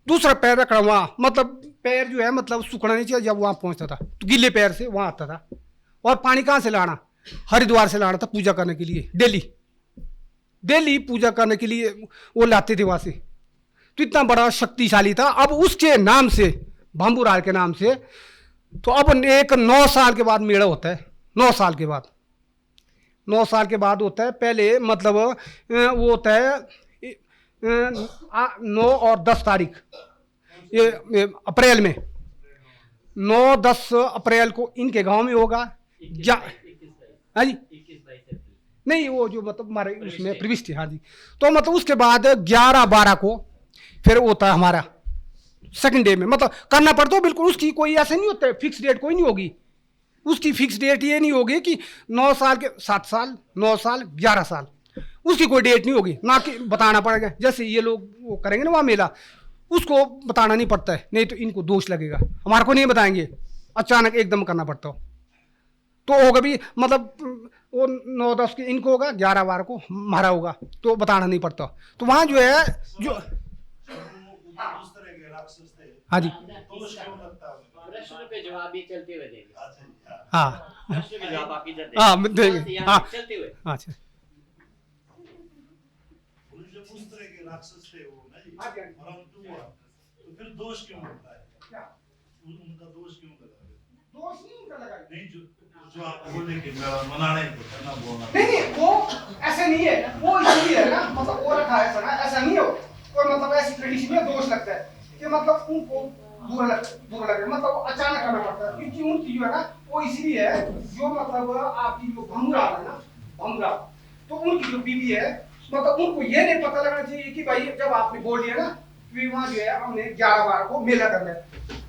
दूसरा पैर रखना वहाँ, मतलब पैर जो है मतलब सूखना नहीं चाहिए। जब वहाँ पहुँचता था तो गीले पैर से वहाँ आता था, और पानी कहाँ से लाना, हरिद्वार से लाना था पूजा करने के लिए, डेली पूजा करने के लिए वो लाते थे वहाँ से। तो इतना बड़ा शक्तिशाली था। अब उसके नाम से, भामुराल के नाम से, तो अब एक 9 साल के बाद मेला होता है। 9 साल के बाद होता है। पहले मतलब वो होता है 9 और 10 तारीख ये अप्रैल में, 9-10 अप्रैल को इनके गांव में होगा। हाँ जी, नहीं वो जो मतलब हमारे उसमें प्रविष्ट है। हाँ जी, तो मतलब उसके बाद 11-12 को फिर होता है हमारा सेकंड डे में। मतलब करना पड़ता है बिल्कुल, उसकी कोई ऐसे नहीं होता है, फिक्स डेट कोई नहीं होगी उसकी। फिक्स डेट ये नहीं होगी कि 9 साल के 7 साल 9 साल 11 साल, उसकी कोई डेट नहीं होगी। ना कि बताना पड़ेगा, जैसे ये लोग वो करेंगे ना वहाँ मेला, उसको बताना नहीं पड़ता है, नहीं तो इनको दोष लगेगा। हमारे को नहीं बताएंगे, अचानक एकदम करना पड़ता हो तो होगा भी। मतलब वो 9-10 के इनको होगा, 11-12 को हमारा होगा, तो बताना नहीं पड़ता। तो वहाँ जो है जो उस तरह के राक्षस थे। हाँ जी, दोष क्यों लगता है? प्रश्न पे जवाब ये चलते हुए देंगे। अच्छा जी, हाँ। हाँ प्रश्न पे जवाब आप इधर हाँ, देंगे। देंगे। यहाँ हाँ। चलते हुए। अच्छा, जब उस तरह के राक्षस थे वो ना जी, हाँ जी। परंतु हुआ तो फिर दोष क्यों लगता है? उनका दोष क्यों लगा? दोष नहीं उनका लगा। नहीं, जो आप बोले कि मेरा मनाने को करना बोलना। नहीं वो ऐसे नहीं है, वो इसलिए है ना, मतलब वो रखा है ना, ऐसा नहीं हो कोई मतलब ऐसी ट्रेडिशन में दोष लगता है कि मतलब उनको बुरा लगे, मतलब वो अचानक करना पड़ता है। क्योंकि उनकी जो है ना वो इसलिए है, जो मतलब आपकी जो भंगुरा है ना, भंगुरा, तो उनकी जो बीवी है, मतलब उनको ये नहीं पता लगना चाहिए कि भाई जब आपने बोल दिया ना कि वहाँ जो है हमने 11-12 को मेला करना है,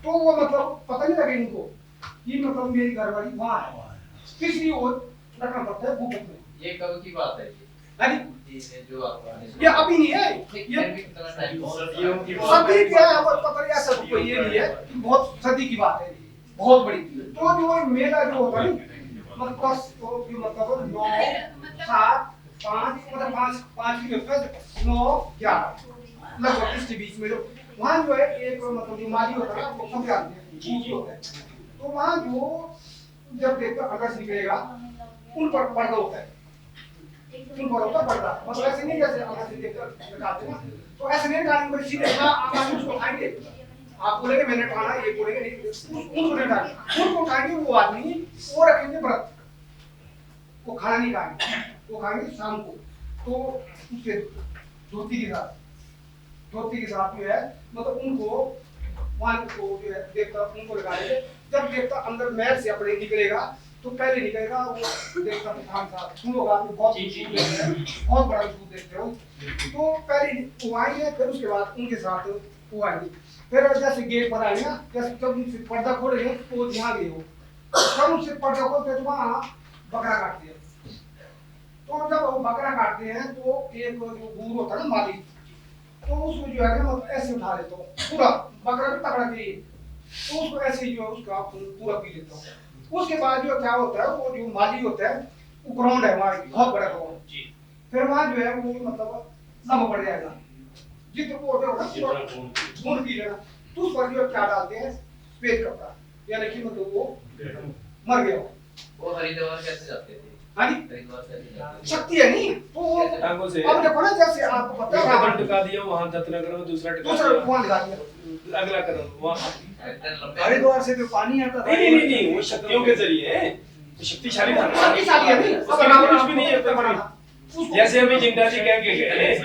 तो वो मतलब पता नहीं लगे इनको कि मतलब मेरी घरवाली वहाँ है, इसलिए वो रखना पड़ता है गुप्त में। ये कब की बात है? हाँ जी, जो आप ये अभी नहीं है, ये सदियों की सदी क्या है, पता नहीं ऐसा कोई ये नहीं है कि बहुत सदी की बात है, बहुत बड़ी। तो जो मेला जो होता है मतलब 10 तो मतलब 9 7 5 मतलब 5 की 9 11 लगभग इसके बीच में जो वहाँ जो है एक मतलब जो माली होता है वो सब जानते हैं। तो वहाँ जो जब देखते अगर से निकलेगा उन पर पर्दा होता है, उन पर होता पर्दा, मतलब ऐसे नहीं जैसे अगर से देखते दिखाते ना, तो ऐसे नहीं निकालेंगे सीधे ना आप उसको उठाएंगे, आप बोलेंगे मैंने उठाना, ये बोलेंगे नहीं, उनको नहीं उठाएंगे, उनको उठाएंगे वो आदमी, वो रखेंगे व्रत, वो खाना नहीं खाएंगे, वो खाएंगे शाम को। तो उसके धोती के साथ जो है मतलब उनको वहाँ को जो है देवता उनको लगाएंगे। जब देवता अंदर महल से अपने निकलेगा तो पहले निकलेगा वो देवता प्रधान साहब, तुम लोग आपने बहुत बड़ा सूट देखते हो, तो पहले वो आएंगे, फिर उसके बाद उनके साथ वो आएंगे। फिर जैसे गेट पर आएंगे ना, जैसे जब उनसे पर्दा खोलेंगे तो यहाँ गए हो, जब उनसे पर्दा खोलते तो वहाँ बकरा काटते हैं। तो जब वो बकरा काटते हैं तो एक जो गुरु होता है ना मालिक, तो उसको जो है ना मतलब ऐसे उठा लेता हूँ, पूरा बकरा भी पकड़ा चाहिए, तो उसको ऐसे ही जो है उसका पूरा पी लेता हूँ। उसके बाद जो क्या होता है वो जो माली होता है वो ग्राउंड है वहाँ बहुत बड़ा ग्राउंड, फिर वहाँ जो है वो मतलब सब बढ़ जाएगा, जितना वो होगा खून पी लेना, तो उस पर जो क्या डालते हैं सफेद कपड़ा, यानी कि मतलब वो मर गया। वो हरिद्वार कैसे जाते थे? हाँ जी, हरिद्वार कैसे जाते थे? शक्ति है नहीं तो वो अब देखो ना, जैसे आपको पता है एक टिका दिया वहां दत्तनगर करो, दूसरा दूसरा वहाँ लगा दिया, अगला करो वहां। हरिद्वार से जो पानी आता था नहीं वो शक्तियों के जरिए है, शक्तिशाली था, शक्तिशाली है नहीं, उसके अलावा कुछ भी नहीं है। जैसे अभी जिंदा जी कह के गए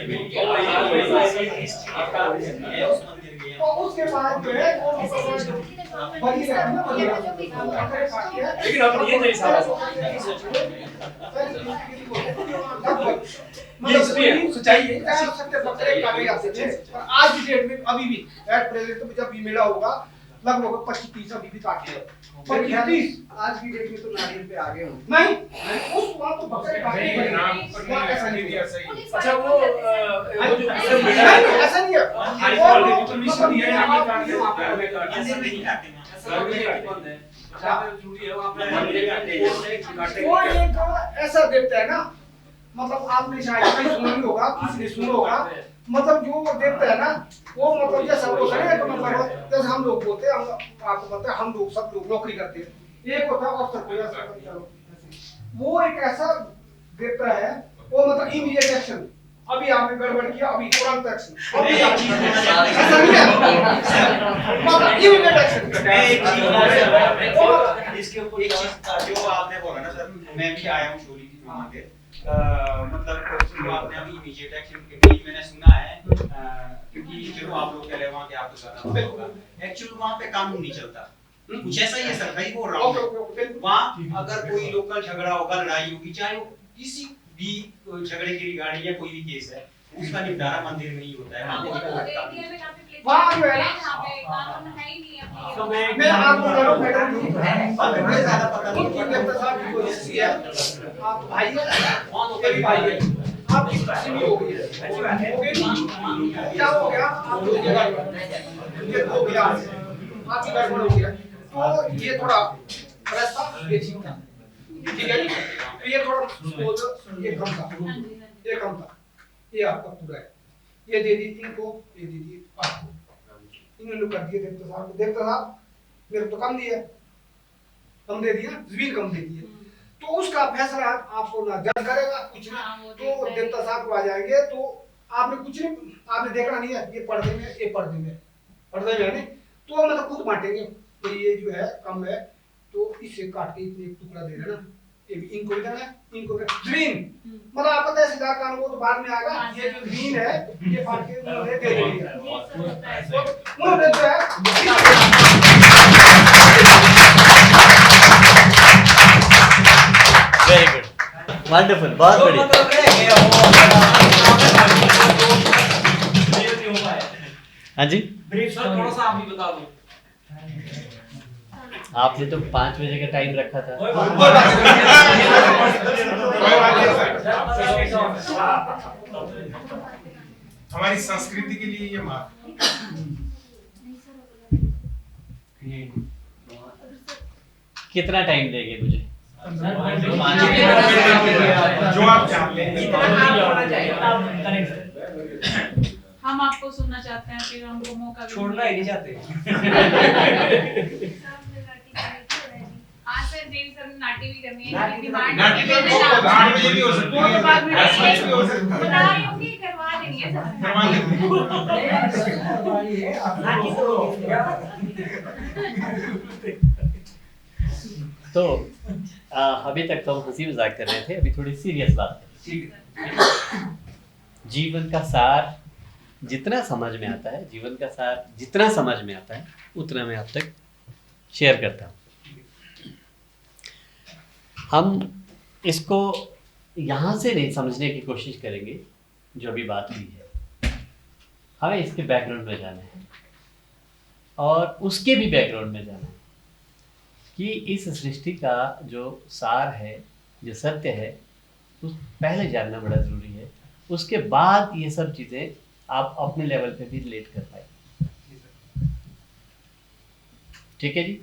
तो उसके बाद जो है बलि रहती है ना, बलि लेकिन अब ये नहीं सारा ये हिस्ट्री है, सच्चाई है। सबके बकरे काटे जाते थे, और आज की डेट में अभी भी एट प्रेजेंट में जब भी मेला होगा लगभग 25-30 अभी भी काटे हैं। 25-30 आज की डेट में तो नारियल पे आगे हो नहीं, उस वहाँ तो बकरे काटे नहीं, नाम हैं, पर वहाँ ऐसा नहीं नहीं दिया है। सही। अच्छा वो जो ऐसा नहीं है, हाईकोर्ट ने परमिशन दिया है आप कि भी वहाँ पर ऐसा नहीं है, ऐसा नहीं है, जहाँ जरूरी है वहाँ पे वो एक ऐसा देवता है ना, मतलब आपने शायद कहीं सुना नहीं होगा, किसी ने सुना होगा, मतलब जो देवता है ना वो मतलब जैसा होता है ना, मतलब जैसे हम लोग बोलते हैं, आपको पता है हम लोग सब लोग नौकरी करते हैं, एक होता है अफसर, वो एक ऐसा देवता है वो मतलब इमीडिएट एक्शन, अभी आपने गड़बड़ किया अभी तुरंत एक्शन, अभी ऐसा नहीं है, मतलब इमीडिएट एक्शन। इसके ऊपर एक चीज जो आपने बोला ना सर, मैं भी आया हूँ शोरी की वहाँ के, मतलब जो आपने अभी इमीडिएट एक्शन के बीच मैंने सुना है, क्योंकि चलो आप लोग कह रहे वहाँ के आपको ज्यादा पता होगा, एक्चुअली वहाँ पे कानून नहीं चलता, कुछ ऐसा ही है सर, वही बोल रहा हूँ। वहाँ अगर कोई लोकल झगड़ा होगा, लड़ाई होगी, चाहे वो किसी भी झगड़े की रिगार्डिंग या कोई भी केस है, उसका निपटारा मंदिर में ही होता है। वहाँ जो है ना, कानून है ही नहीं अपनी। तो मैं आपको कह रहा हूँ मैडम जी, ज्यादा पता नहीं डॉक्टर साहब की कोशिश है, आप भाई है, ये भी भाई है, आप किस तरह से भी हो गई है, क्या हो गया, आप लोग ये हो गया, आपकी गड़बड़ हो गया, तो ये थोड़ा रास्ता ये ठीक था, ठीक है, तो ये थोड़ा ये कम था, ये कम था, ये आपका पूरा है, ये दे दी इनको, ये दे दी आपको, इन्होंने कर दिया देवता साहब मेरे तो कम दिया, कम दे दिया, जमीन कम दे दी है, तो उसका फैसला आपको ना जज करेगा कुछ नहीं, तो देवता साहब को आ जाएंगे, तो आपने कुछ नहीं, आपने देखना नहीं है, ये पर्दे में, ये पर्दे में है नहीं, तो मतलब खुद बांटेंगे, तो ये जो है कम है, तो इससे काट के इतने एक टुकड़ा दे देना, ये भी इनको भी देना है, इनको भी जमीन, मतलब आपको तहसीलदार कानून वो तो बाद में आएगा, ये जो जमीन है, ये फाड़ के उन्होंने दे दी है, उन्होंने जो है वेरी गुड, वंडरफुल, बहुत बढ़िया। हाँ जी, सर थोड़ा सा आप भी बता दो। आपने तो 5 बजे का टाइम रखा था। हमारी संस्कृति के लिए ये मार्ग कितना टाइम देंगे मुझे? जो आप चाहते हैं। हम आपको सुनना चाहते हैं, फिर हमको मौका छोड़ना ही नहीं चाहते। हाँ सर, देवी सर ने नाटी भी करनी है, नाटी डिमांड नाटी तो 8 बजे भी हो सकती है, 10 बजे भी हो सकती है। बता रही हूँ कि करवा देनी है सर। करवा तो अभी तक तो हम हंसी मजाक कर रहे थे, अभी थोड़ी सीरियस बात करें। जीवन का सार जितना समझ में आता है, जीवन का सार जितना समझ में आता है, उतना मैं आप तक शेयर करता हूँ। हम इसको यहाँ से नहीं समझने की कोशिश करेंगे जो अभी बात हुई है, हमें इसके बैकग्राउंड में जाना है और उसके भी बैकग्राउंड में जाना है कि इस सृष्टि का जो सार है, जो सत्य है, उस पहले जानना बड़ा ज़रूरी है। उसके बाद ये सब चीज़ें आप अपने लेवल पे भी रिलेट कर पाए। ठीक है जी?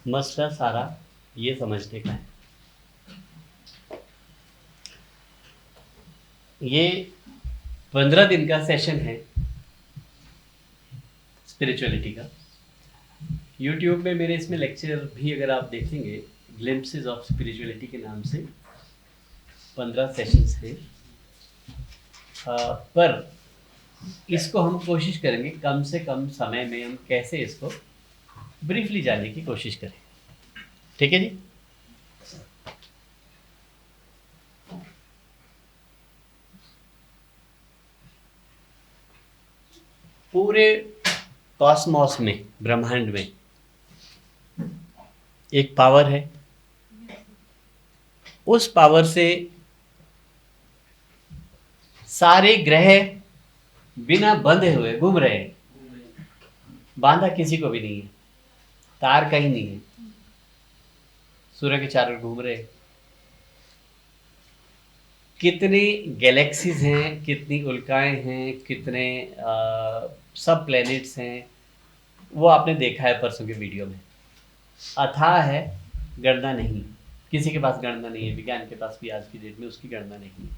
मसला सारा ये समझने का है, ये 15 दिन का सेशन है स्पिरिचुअलिटी का। YouTube में मेरे इसमें लेक्चर भी अगर आप देखेंगे, ग्लिम्पसेस ऑफ स्पिरिचुअलिटी के नाम से 15 सेशंस हैं। पर इसको हम कोशिश करेंगे कम से कम समय में हम कैसे इसको ब्रीफली जानने की कोशिश करें। ठीक है जी? पूरे कॉस्मॉस में, ब्रह्मांड में एक पावर है, उस पावर से सारे ग्रह बिना बंधे हुए घूम रहे हैं, बांधा किसी को भी नहीं है, तार कहीं नहीं है, सूर्य के चारों ओर घूम रहे हैं। कितनी गैलेक्सीज हैं, कितनी उल्काएं हैं, कितने सब प्लैनेट्स हैं, वो आपने देखा है परसों के वीडियो में। अथाह है गणना नहीं, किसी के पास गणना नहीं है, विज्ञान के पास भी आज की डेट में उसकी गणना नहीं है,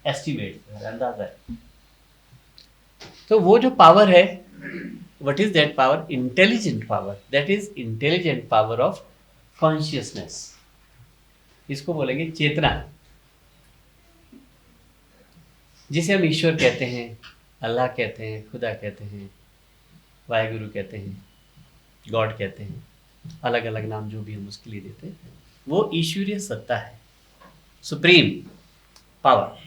एस्टिमेट है, अंदाजा है। तो वो जो पावर है, what is that power? Intelligent power, that is intelligent power of consciousness. इसको बोलेंगे चेतना, जिसे हम ईश्वर कहते हैं, अल्लाह कहते हैं, खुदा कहते हैं, वाहेगुरु कहते हैं, गॉड कहते हैं, अलग अलग नाम जो भी हम उसके लिए देते हैं, वो ईश्वरीय सत्ता है, सुप्रीम पावर,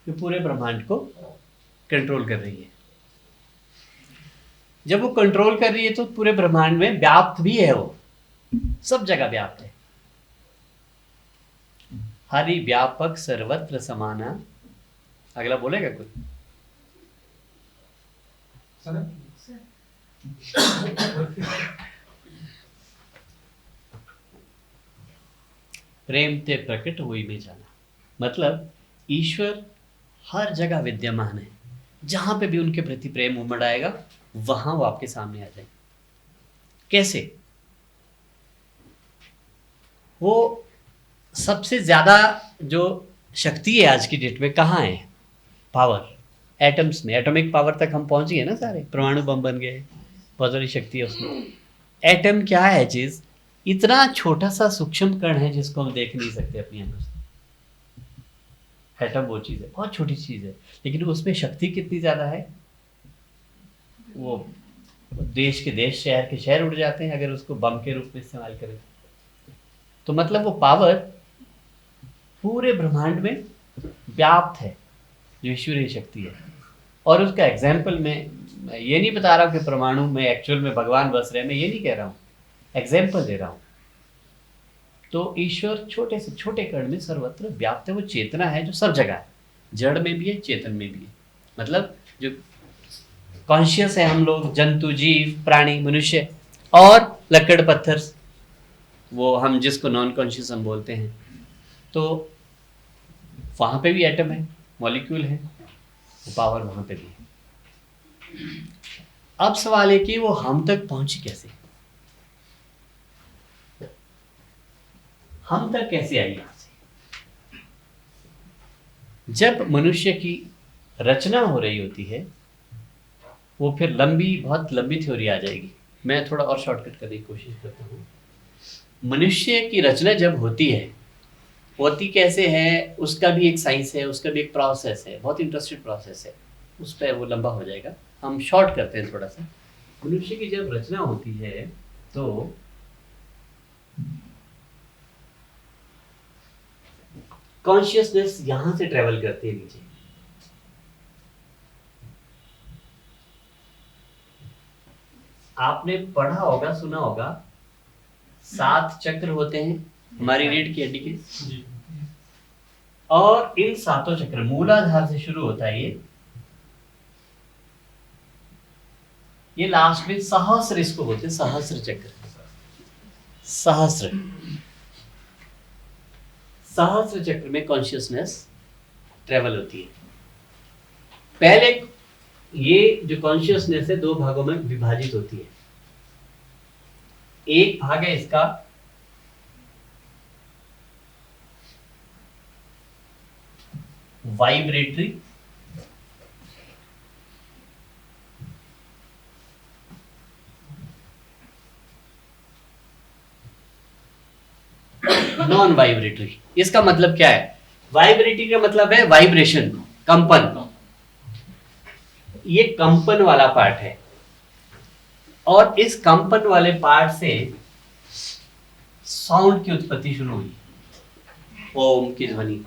जो पूरे ब्रह्मांड को कंट्रोल कर रही है। जब वो कंट्रोल कर रही है तो पूरे ब्रह्मांड में व्याप्त भी है, वो सब जगह व्याप्त है। हरि व्यापक सर्वत्र समाना। अगला बोलेगा कुछ? प्रेम ते प्रकट हुई में जाना, मतलब ईश्वर हर जगह विद्यमान है। जहां पे भी उनके प्रति प्रेम उमड़ आएगा वहां वो आपके सामने आ जाएंगे। कैसे? वो सबसे ज्यादा जो शक्ति है आज की डेट में कहाँ है? पावर, एटम्स में। एटॉमिक पावर तक हम पहुंच गए ना सारे, परमाणु बम बन गए, बहुत सारी शक्ति है उसमें। एटम क्या है चीज? इतना छोटा सा सूक्ष्म कण है जिसको हम देख नहीं सकते अपनी आंखों से। एटम वो चीज है, बहुत छोटी चीज है, लेकिन उसमें शक्ति कितनी ज्यादा है। वो देश के देश, शहर के शहर उड़ जाते हैं अगर उसको बम के रूप में इस्तेमाल करें। तो मतलब वो पावर पूरे ब्रह्मांड में व्याप्त है, जो ईश्वरीय शक्ति है। और उसका एग्जाम्पल मैं ये नहीं बता रहा हूँ कि परमाणु में एक्चुअल में भगवान बस रहे, मैं ये नहीं कह रहा हूँ, एग्जाम्पल दे रहा हूँ। तो ईश्वर छोटे से छोटे कण में सर्वत्र व्याप्त है। वो चेतना है जो सब जगह है, जड़ में भी है, चेतन में भी है। मतलब जो कॉन्शियस है हम लोग, जंतु, जीव, प्राणी, मनुष्य और लकड़ पत्थर, वो हम जिसको नॉन कॉन्शियस हम बोलते हैं, तो वहाँ पे भी एटम है, मॉलिक्यूल है, वो पावर वहाँ पे भी है। अब सवाल है कि वो हम तक पहुंची कैसे, हम तक कैसे आई यहाँ से? जब मनुष्य की रचना हो रही होती है, वो फिर लंबी, बहुत लंबी थ्योरी आ जाएगी। मैं थोड़ा और शॉर्टकट करने की कोशिश करता हूँ। मनुष्य की रचना जब होती है, होती कैसे है उसका भी एक साइंस है, उसका भी एक प्रोसेस है, बहुत इंटरेस्टेड प्रोसेस है, उस पर वो लंबा हो जाएगा, हम शॉर्ट करते हैं थोड़ा सा। मनुष्य की जब रचना होती है तो कॉन्शियसनेस यहां से ट्रेवल करती है नीचे। आपने पढ़ा होगा, सुना होगा, 7 चक्र होते हैं हमारी रीढ़ की हड्डी के, और इन 7 चक्र मूलाधार से शुरू होता है ये लास्ट में सहस्र, इसको बोलते हैं सहस्र चक्र। सहस्र चक्र में कॉन्शियसनेस ट्रेवल होती है। पहले ये जो कॉन्शियसनेस है 2 भागों में विभाजित होती है। एक भाग है इसका वाइब्रेटरी, नॉन वाइब्रेटरी। इसका मतलब क्या है? वाइब्रेटरी का मतलब है वाइब्रेशन, कंपन। ये कंपन वाला पार्ट है, और इस कंपन वाले पार्ट से साउंड की उत्पत्ति शुरू हुई, ओम की ध्वनि।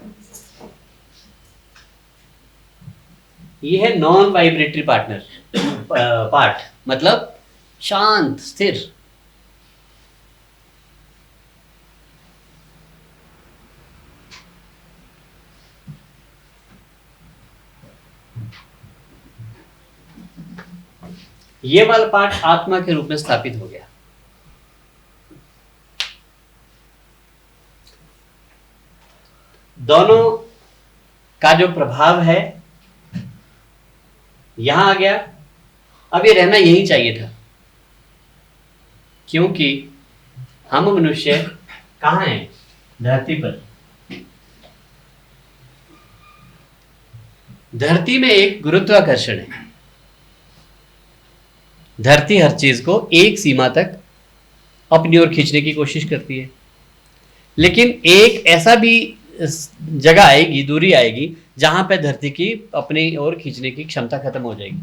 ये है नॉन वाइब्रेटरी पार्ट, मतलब शांत, स्थिर। ये वाला पार्ट आत्मा के रूप में स्थापित हो गया। दोनों का जो प्रभाव है यहां आ गया। अब ये रहना यही चाहिए था, क्योंकि हम मनुष्य कहाँ है? धरती पर। धरती में एक गुरुत्वाकर्षण है। धरती हर चीज को एक सीमा तक अपनी ओर खींचने की कोशिश करती है, लेकिन एक ऐसा भी जगह आएगी, दूरी आएगी, जहां पे धरती की अपनी ओर खींचने की क्षमता खत्म हो जाएगी।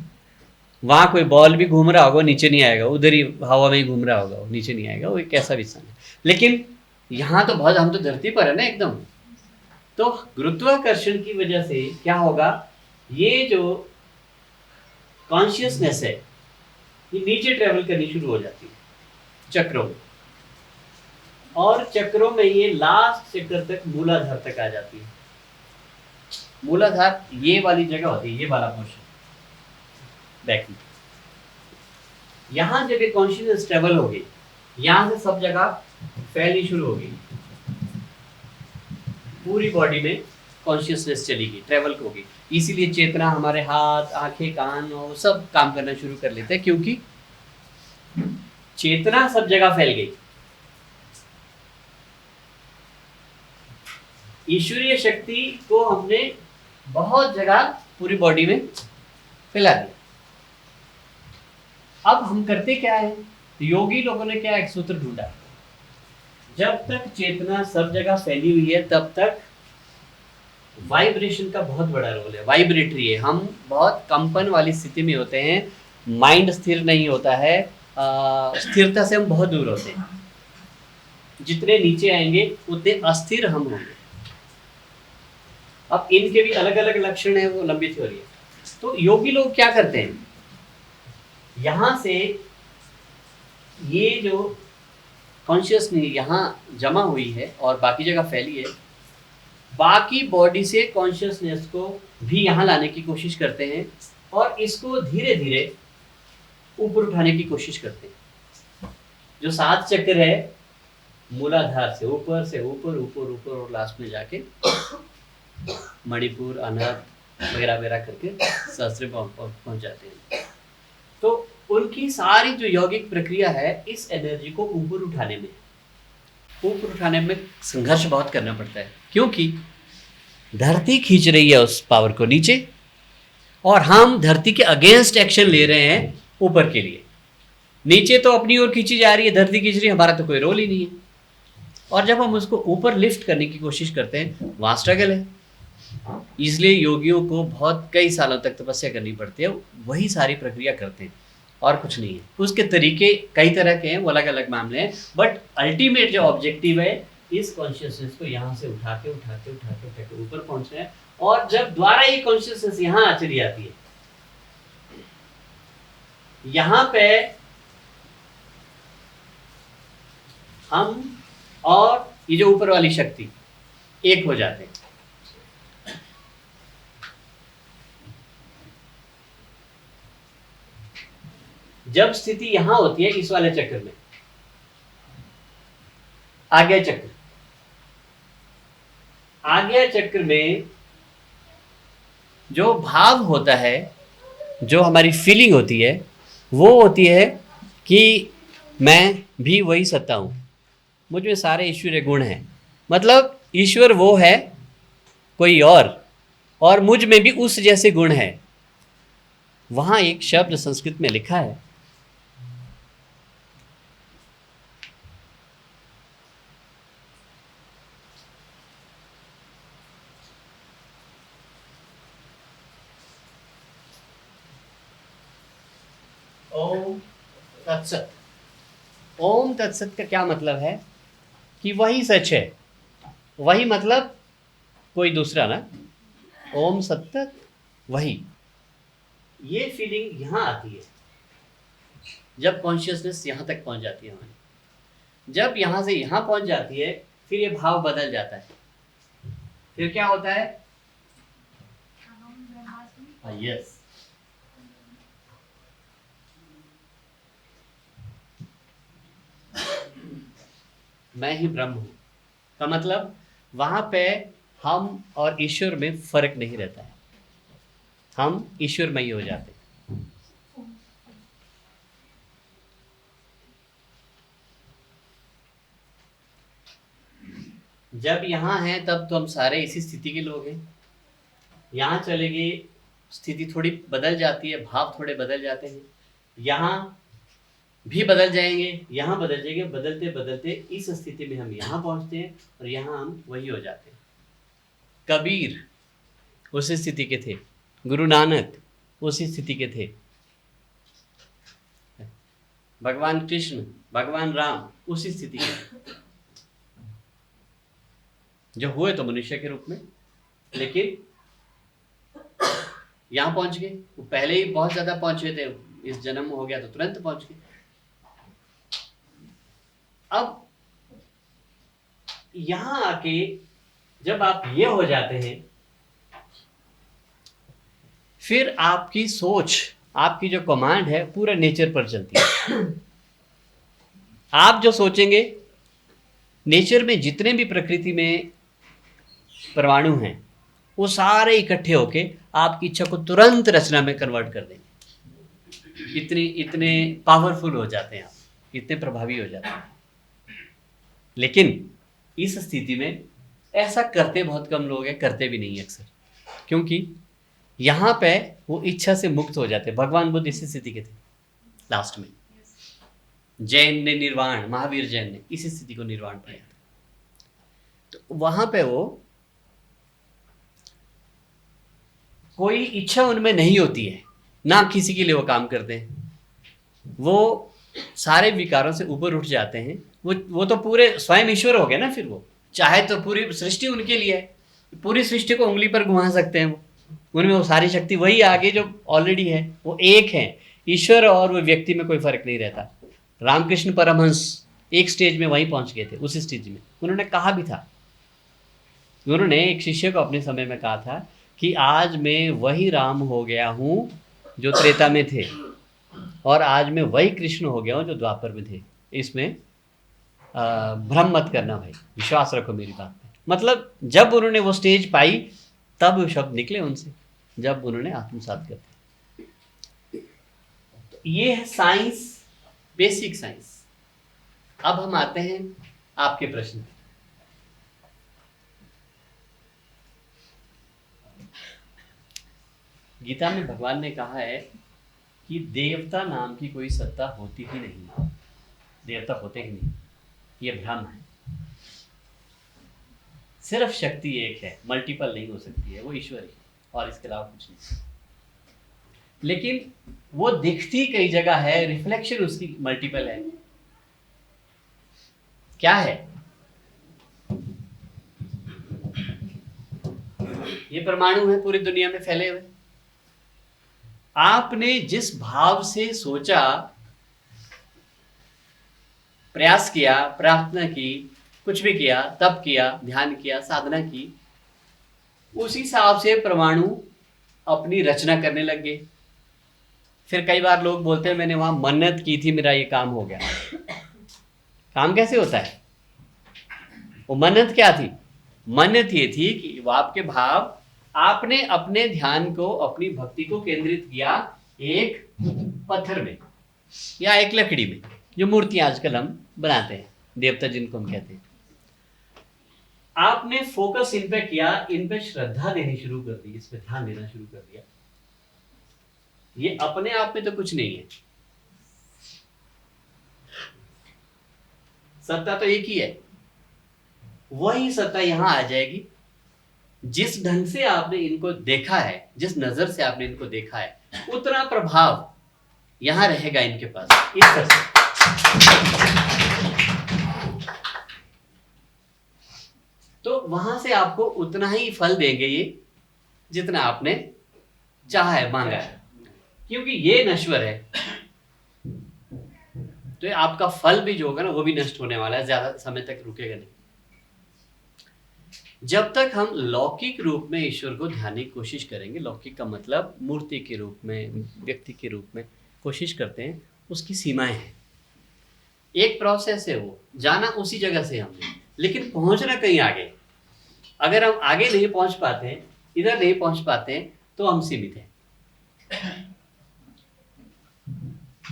वहां कोई बॉल भी घूम रहा होगा, नीचे नहीं आएगा, उधर ही हवा में ही घूम रहा होगा, नीचे नहीं आएगा। वो एक ऐसा भी स्थान है। लेकिन यहाँ तो बहुत, हम तो धरती पर है ना एकदम। तो गुरुत्वाकर्षण की वजह से क्या होगा, ये जो कॉन्शियसनेस है ये नीचे ट्रेवल करनी शुरू हो जाती है चक्रों में, और चक्रों में ये लास्ट चक्र तक मूलाधार तक आ जाती है। मूलाधार ये वाली जगह होती है, ये वाला पोर्शन बैक में। यहां जब ये कॉन्शियसनेस ट्रेवल होगी, यहां से सब जगह फैलनी शुरू होगी, पूरी बॉडी में कॉन्शियसनेस चलेगी, ट्रेवल होगी। इसीलिए चेतना, हमारे हाथ, आंखें, कान और सब काम करना शुरू कर लेते हैं, क्योंकि चेतना सब जगह फैल गई। ईश्वरीय शक्ति को हमने बहुत जगह पूरी बॉडी में फैला दिया। अब हम करते क्या है, योगी लोगों ने क्या एक सूत्र ढूंढा, जब तक चेतना सब जगह फैली हुई है तब तक वाइब्रेशन का बहुत बड़ा रोल है। वाइब्रेटरी है, हम बहुत कंपन वाली स्थिति में होते हैं, माइंड स्थिर नहीं होता है, स्थिरता से हम बहुत दूर होते हैं। जितने नीचे आएंगे उतने अस्थिर हम होंगे। अब इनके भी अलग अलग लक्षण है, वो लंबी थ्योरी है। तो योगी लोग क्या करते हैं, यहां से ये जो कॉन्शियसनेस यहाँ जमा हुई है और बाकी जगह फैली है, बाकी बॉडी से कॉन्शियसनेस को भी यहाँ लाने की कोशिश करते हैं और इसको धीरे धीरे ऊपर उठाने की कोशिश करते हैं। जो 7 चक्र है, मूलाधार से ऊपर ऊपर ऊपर और लास्ट में जाके मणिपुर, अनाहत वगैरह वगैरह करके सहस्त्र पहुंच जाते हैं। तो उनकी सारी जो यौगिक प्रक्रिया है इस एनर्जी को ऊपर उठाने में संघर्ष बहुत करना पड़ता है, क्योंकि धरती खींच रही है उस पावर को नीचे और हम धरती के अगेंस्ट एक्शन ले रहे हैं ऊपर के लिए। नीचे तो अपनी ओर खींची जा रही है, धरती खींच रही है, हमारा तो कोई रोल ही नहीं है। और जब हम उसको ऊपर लिफ्ट करने की कोशिश करते हैं, वहाँ स्ट्रगल है। इसलिए योगियों को बहुत कई सालों तक तपस्या करनी पड़ती है, वही सारी प्रक्रिया करते हैं और कुछ नहीं है। उसके तरीके कई तरह के हैं, वो अलग अलग मामले हैं, बट अल्टीमेट जो ऑब्जेक्टिव है इस कॉन्शियसनेस को यहाँ से उठाते ऊपर पहुँचना है। और जब द्वारा ये कॉन्शियसनेस यहाँ चली आती है, यहाँ पे हम और ये जो ऊपर वाली शक्ति एक हो जाते हैं। जब स्थिति यहां होती है इस वाले चक्र में, आज्ञा चक्र में जो भाव होता है, जो हमारी फीलिंग होती है, वो होती है कि मैं भी वही सत्ता हूं, मुझ में सारे ईश्वरीय गुण हैं। मतलब ईश्वर वो है कोई और मुझ में भी उस जैसे गुण है। वहां एक शब्द संस्कृत में लिखा है, ओम तत्सत। ओम तत्सत का क्या मतलब है कि वही सच है। वही मतलब कोई दूसरा ना, ओम सत्य वही। ये फीलिंग यहाँ आती है जब कॉन्शियसनेस यहाँ तक पहुँच जाती है हमारी। जब यहाँ से यहाँ पहुँच जाती है, फिर ये भाव बदल जाता है। फिर क्या होता है, यस, मैं ही ब्रह्म हूं का मतलब वहां पे हम और ईश्वर में फर्क नहीं रहता है, हम ईश्वरमयी हो जाते हैं। जब यहाँ हैं तब तो हम सारे इसी स्थिति के लोग हैं। यहाँ चले गए, स्थिति थोड़ी बदल जाती है, भाव थोड़े बदल जाते हैं, यहाँ भी बदल जाएंगे, यहाँ बदल जाएंगे, बदलते बदलते इस स्थिति में हम यहाँ पहुँचते हैं और यहाँ हम वही हो जाते हैं। कबीर उसी स्थिति के थे, गुरु नानक उसी स्थिति के थे, भगवान कृष्ण, भगवान राम उसी स्थिति के थे। जो हुए तो मनुष्य के रूप में, लेकिन यहाँ पहुंच गए। वो पहले ही बहुत ज्यादा पहुंचे थे, इस जन्म हो गया तो तुरंत पहुंच गए। अब यहाँ आके जब आप ये हो जाते हैं, फिर आपकी सोच, आपकी जो कमांड है पूरा नेचर पर चलती है। आप जो सोचेंगे, नेचर में जितने भी प्रकृति में परमाणु हैं वो सारे इकट्ठे होके आपकी इच्छा को तुरंत रचना में कन्वर्ट कर देंगे। इतने पावरफुल हो जाते हैं आप, इतने प्रभावी हो जाते हैं। लेकिन इस स्थिति में ऐसा करते बहुत कम लोग हैं, करते भी नहीं अक्सर, क्योंकि यहाँ पे वो इच्छा से मुक्त हो जाते हैं। भगवान बुद्ध इसी स्थिति के थे लास्ट में। जैन ने निर्वाण, महावीर जैन ने इसी स्थिति को निर्वाण पाया था। तो वहां पे वो कोई इच्छा उनमें नहीं होती है, ना किसी के लिए वो काम करते हैं। वो सारे विकारों से ऊपर उठ जाते हैं। वो तो पूरे स्वयं ईश्वर हो गए ना। फिर वो चाहे तो पूरी सृष्टि उनके लिए है, पूरी सृष्टि को उंगली पर घुमा सकते हैं। वो उनमें वो सारी शक्ति वही आगे जो ऑलरेडी है, वो एक है। ईश्वर और वो व्यक्ति में कोई फर्क नहीं रहता। रामकृष्ण परमहंस एक स्टेज में वहीं पहुंच गए थे, उस स्टेज में। उन्होंने कहा भी था, उन्होंने एक शिष्य को अपने समय में कहा था कि आज मैं वही राम हो गया हूँ जो त्रेता में थे, और आज मैं वही कृष्ण हो गया हूँ जो द्वापर में थे। इसमें भ्रम मत करना भाई, विश्वास रखो मेरी बात में। मतलब जब उन्होंने वो स्टेज पाई तब वो शब्द निकले उनसे, जब उन्होंने आत्मसात करते। तो ये है साइंस, बेसिक साइंस। अब हम आते हैं आपके प्रश्न पे। गीता में भगवान ने कहा है कि देवता नाम की कोई सत्ता होती ही नहीं, देवता होते ही नहीं, ये भ्रम है। सिर्फ शक्ति एक है, मल्टीपल नहीं हो सकती है, वो ईश्वर ही, और इसके अलावा कुछ नहीं। लेकिन वो दिखती कई जगह है, रिफ्लेक्शन उसकी मल्टीपल है। क्या है? ये परमाणु है पूरी दुनिया में फैले हुए। आपने जिस भाव से सोचा, प्रयास किया, प्रार्थना की, कुछ भी किया, तप किया, ध्यान किया, साधना की, उसी हिसाब से परमाणु अपनी रचना करने लग गए। फिर कई बार लोग बोलते हैं मैंने वहां मन्नत की थी, मेरा ये काम हो गया। काम कैसे होता है? वो मन्नत क्या थी? मन्नत ये थी कि वो आपके भाव, आपने अपने ध्यान को, अपनी भक्ति को केंद्रित किया एक पत्थर में या एक लकड़ी में, जो मूर्तियां आजकल हम बनाते हैं, देवता जिनको हम कहते हैं। आपने फोकस इन पे किया, इन पे श्रद्धा देनी शुरू कर दी, इस पे ध्यान देना शुरू कर दिया। ये अपने आप में तो कुछ नहीं है, सत्ता तो एक ही है। वही सत्ता यहां आ जाएगी। जिस ढंग से आपने इनको देखा है, जिस नजर से आपने इनको देखा है, उतना प्रभाव यहां रहेगा इनके पास, इस तरह से। तो वहां से आपको उतना ही फल देंगे ये, जितना आपने चाहा है, मांगा है। क्योंकि ये नश्वर है, तो ये आपका फल भी जो होगा ना, वो भी नष्ट होने वाला है, ज्यादा समय तक रुकेगा नहीं। जब तक हम लौकिक रूप में ईश्वर को ध्यानने की कोशिश करेंगे, लौकिक का मतलब मूर्ति के रूप में, व्यक्ति के रूप में कोशिश करते हैं, उसकी सीमाएं हैं। एक प्रोसेस है, वो जाना उसी जगह से हमने, लेकिन पहुंचना कहीं आगे। अगर हम आगे नहीं पहुंच पाते, इधर नहीं पहुंच पाते, तो हम सीमित हैं।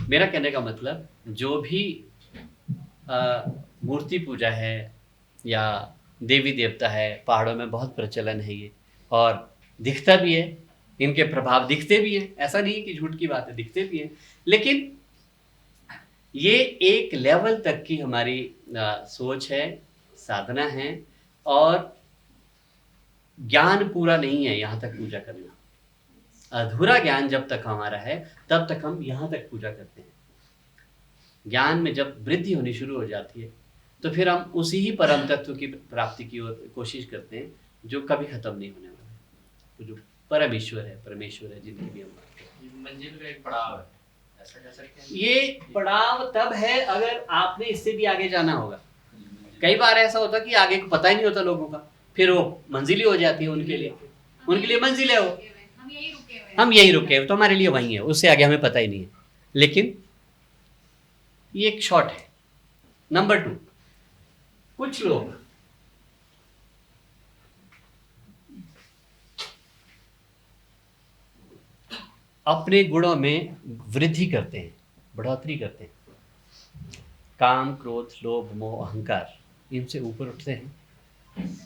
मेरा कहने का मतलब, जो भी मूर्ति पूजा है या देवी देवता है, पहाड़ों में बहुत प्रचलन है ये, और दिखता भी है, इनके प्रभाव दिखते भी हैं, ऐसा नहीं कि झूठ की बात है, दिखते भी हैं। लेकिन ये एक लेवल तक की हमारी सोच है, साधना है, और ज्ञान पूरा नहीं है यहाँ तक पूजा करना। अधूरा ज्ञान जब तक हमारा है तब तक हम यहाँ तक पूजा करते हैं। ज्ञान में जब वृद्धि होनी शुरू हो जाती है तो फिर हम उसी ही परम तत्व की प्राप्ति की ओर कोशिश करते हैं, जो कभी खत्म नहीं होने वाला है, तो जो परमेश्वर है जिनकी भी हम बात करते हैं। मंजिल का एक पड़ाव है, ऐसा कह सकते हैं। ये पड़ाव तब है अगर आपने इससे भी आगे जाना होगा। कई बार ऐसा होता है कि आगे को पता ही नहीं होता लोगों का, फिर वो मंजिल ही हो जाती है उनके लिए मंजिल है वो, हम यही रुके हैं, तो हमारे लिए वही है, उससे आगे हमें पता ही नहीं है। लेकिन ये एक शॉर्ट है। नंबर 2, कुछ लोग अपने गुणों में वृद्धि करते हैं, बढ़ोतरी करते हैं। काम, क्रोध, लोभ, मोह, अहंकार, इनसे ऊपर उठते हैं।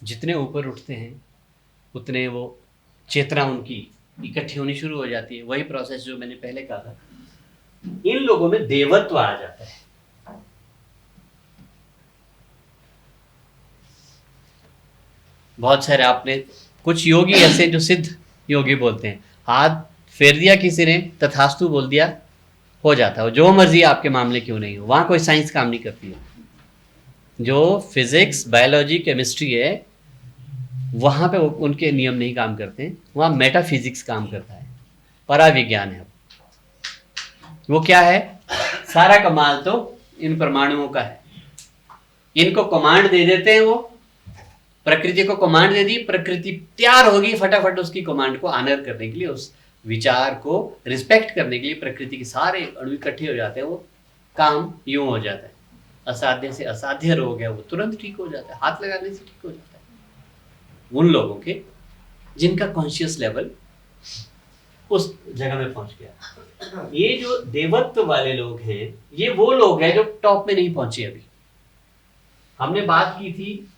जितने ऊपर उठते हैं उतने वो चेतना उनकी इकट्ठी होनी शुरू हो जाती है। वही प्रोसेस जो मैंने पहले कहा था, इन लोगों में देवत्व आ जाता है। बहुत सारे आपने कुछ योगी ऐसे जो सिद्ध योगी बोलते हैं, हाथ फेर दिया किसी ने, तथास्तु बोल दिया, हो जाता है, जो मर्जी आपके मामले क्यों नहीं हो। वहां कोई साइंस काम नहीं करती है। जो फिजिक्स, बायोलॉजी, केमिस्ट्री है, वहां पे उनके नियम नहीं काम करते हैं, वहां मेटाफिजिक्स काम करता है, पराविज्ञान है। वो क्या है? सारा कमाल तो इन परमाणुओं का है। इनको कमांड दे देते हैं, वो प्रकृति को कमांड दे दी, प्रकृति तैयार होगी फटाफट उसकी कमांड को आनर करने के लिए, उस विचार को रिस्पेक्ट करने के लिए प्रकृति के सारे अणु इकट्ठे हो जाते हैं। वो काम यूं हो जाता है, असाध्य से असाध्य रोग है वो तुरंत ठीक हो जाता है, हाथ लगाने से ठीक हो जाता है। उन लोगों के जिनका कॉन्शियस लेवल उस जगह में पहुंच गया। ये जो देवत्व वाले लोग हैं, ये वो लोग हैं जो टॉप में नहीं पहुंचे अभी। हमने बात की थी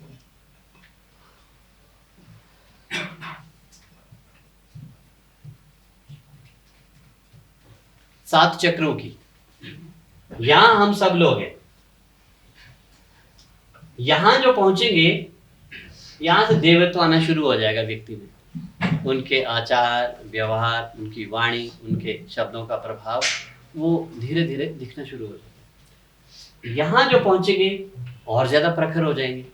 सात चक्रों की, यहां हम सब लोग हैं। यहां जो पहुंचेंगे, यहां से देवत्व आना शुरू हो जाएगा व्यक्ति में। उनके आचार व्यवहार, उनकी वाणी, उनके शब्दों का प्रभाव वो धीरे धीरे दिखना शुरू हो जाएगा। यहां जो पहुंचेंगे और ज्यादा प्रखर हो जाएंगे।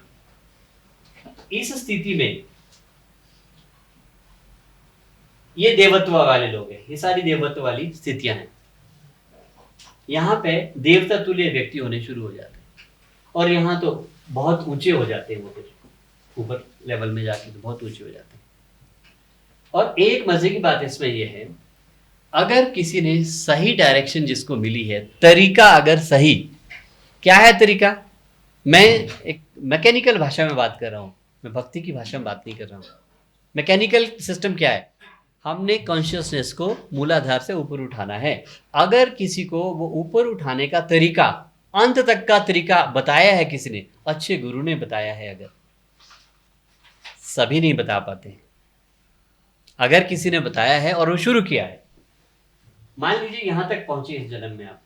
इस स्थिति में ये देवत्व वाले लोग हैं, ये सारी देवत्व वाली स्थितियां हैं। यहाँ पे देवता तुल्य व्यक्ति होने शुरू हो जाते हैं, और यहाँ तो बहुत ऊंचे हो जाते हैं, वो कुछ ऊपर लेवल में जाके तो बहुत ऊंचे हो जाते हैं। और एक मजे की बात इसमें यह है, अगर किसी ने सही डायरेक्शन जिसको मिली है, तरीका अगर सही, क्या है तरीका? मैं एक मैकेनिकल भाषा में बात कर रहा हूँ, मैं भक्ति की भाषा में बात नहीं कर रहा हूँ। मैकेनिकल सिस्टम क्या है? हमने कॉन्शियसनेस को मूलाधार से ऊपर उठाना है। अगर किसी को वो ऊपर उठाने का तरीका, अंत तक का तरीका बताया है किसी ने, अच्छे गुरु ने बताया है, अगर सभी नहीं बता पाते, अगर किसी ने बताया है और वो शुरू किया है, मान लीजिए यहां तक पहुंचे इस जन्म में आप,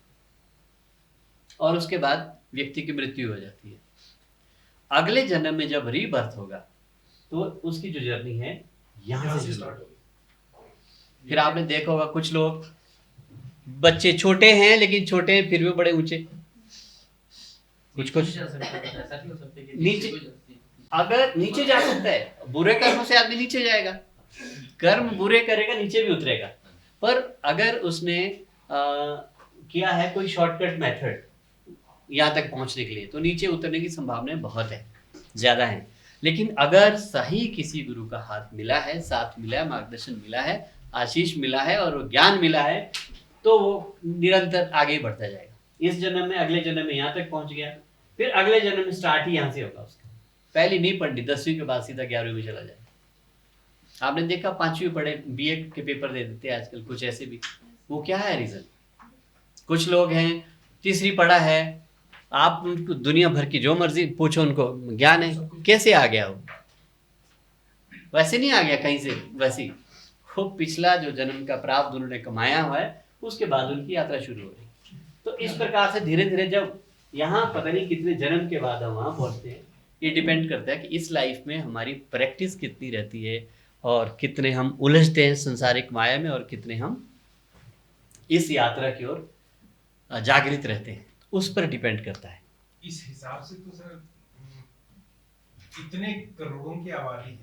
और उसके बाद व्यक्ति की मृत्यु हो जाती है। अगले जन्म में जब रीबर्थ होगा तो उसकी जो जर्नी है यहां से स्टार्ट होगी। फिर आपने देखा होगा कुछ लोग, बच्चे छोटे हैं लेकिन छोटे हैं फिर भी बड़े ऊंचे, कुछ नीचे, अगर नीचे जा सकता है, बुरे कर्म से आदमी नीचे जाएगा, कर्म बुरे करेगा नीचे भी उतरेगा। पर अगर उसने किया है कोई शॉर्टकट मेथड यहाँ तक पहुंचने के लिए, तो नीचे उतरने की संभावनाएं बहुत है, ज्यादा है। लेकिन अगर सही किसी गुरु का हाथ मिला है, साथ मिला है, मार्गदर्शन मिला है, आशीष मिला है और ज्ञान मिला है, तो वो निरंतर आगे बढ़ता जाएगा। इस जन्म में, अगले जन्म में यहाँ तक पहुंच गया, फिर अगले जन्म में स्टार्ट ही यहाँ से होगा उसका। पहली नहीं पढ़नी, 10वीं के बाद सीधा 11वीं में चला जाएगा। आपने देखा 5वीं पढ़े बीए के पेपर दे देते हैं आजकल कुछ ऐसे भी। वो क्या है रीजन? कुछ लोग हैं तीसरी पढ़ा है, आप उनको दुनिया भर की जो मर्जी पूछो, उनको ज्ञान है, कैसे आ गया वो? वैसे नहीं आ गया कहीं से, वैसे वो पिछला जो जन्म का प्राप्त उन्होंने कमाया हुआ है, उसके बाद उनकी यात्रा शुरू हो रही। तो इस प्रकार से धीरे धीरे जब यहाँ पता नहीं कितने जन्म के बाद हम वहाँ पहुँचते हैं, ये डिपेंड करता है कि इस लाइफ में हमारी प्रैक्टिस कितनी रहती है और कितने हम उलझते हैं संसारिक माया में और कितने हम इस यात्रा की ओर जागृत रहते हैं, उस पर डिपेंड करता है। इस हिसाब से तो सर इतने करोड़ों की आबादी है,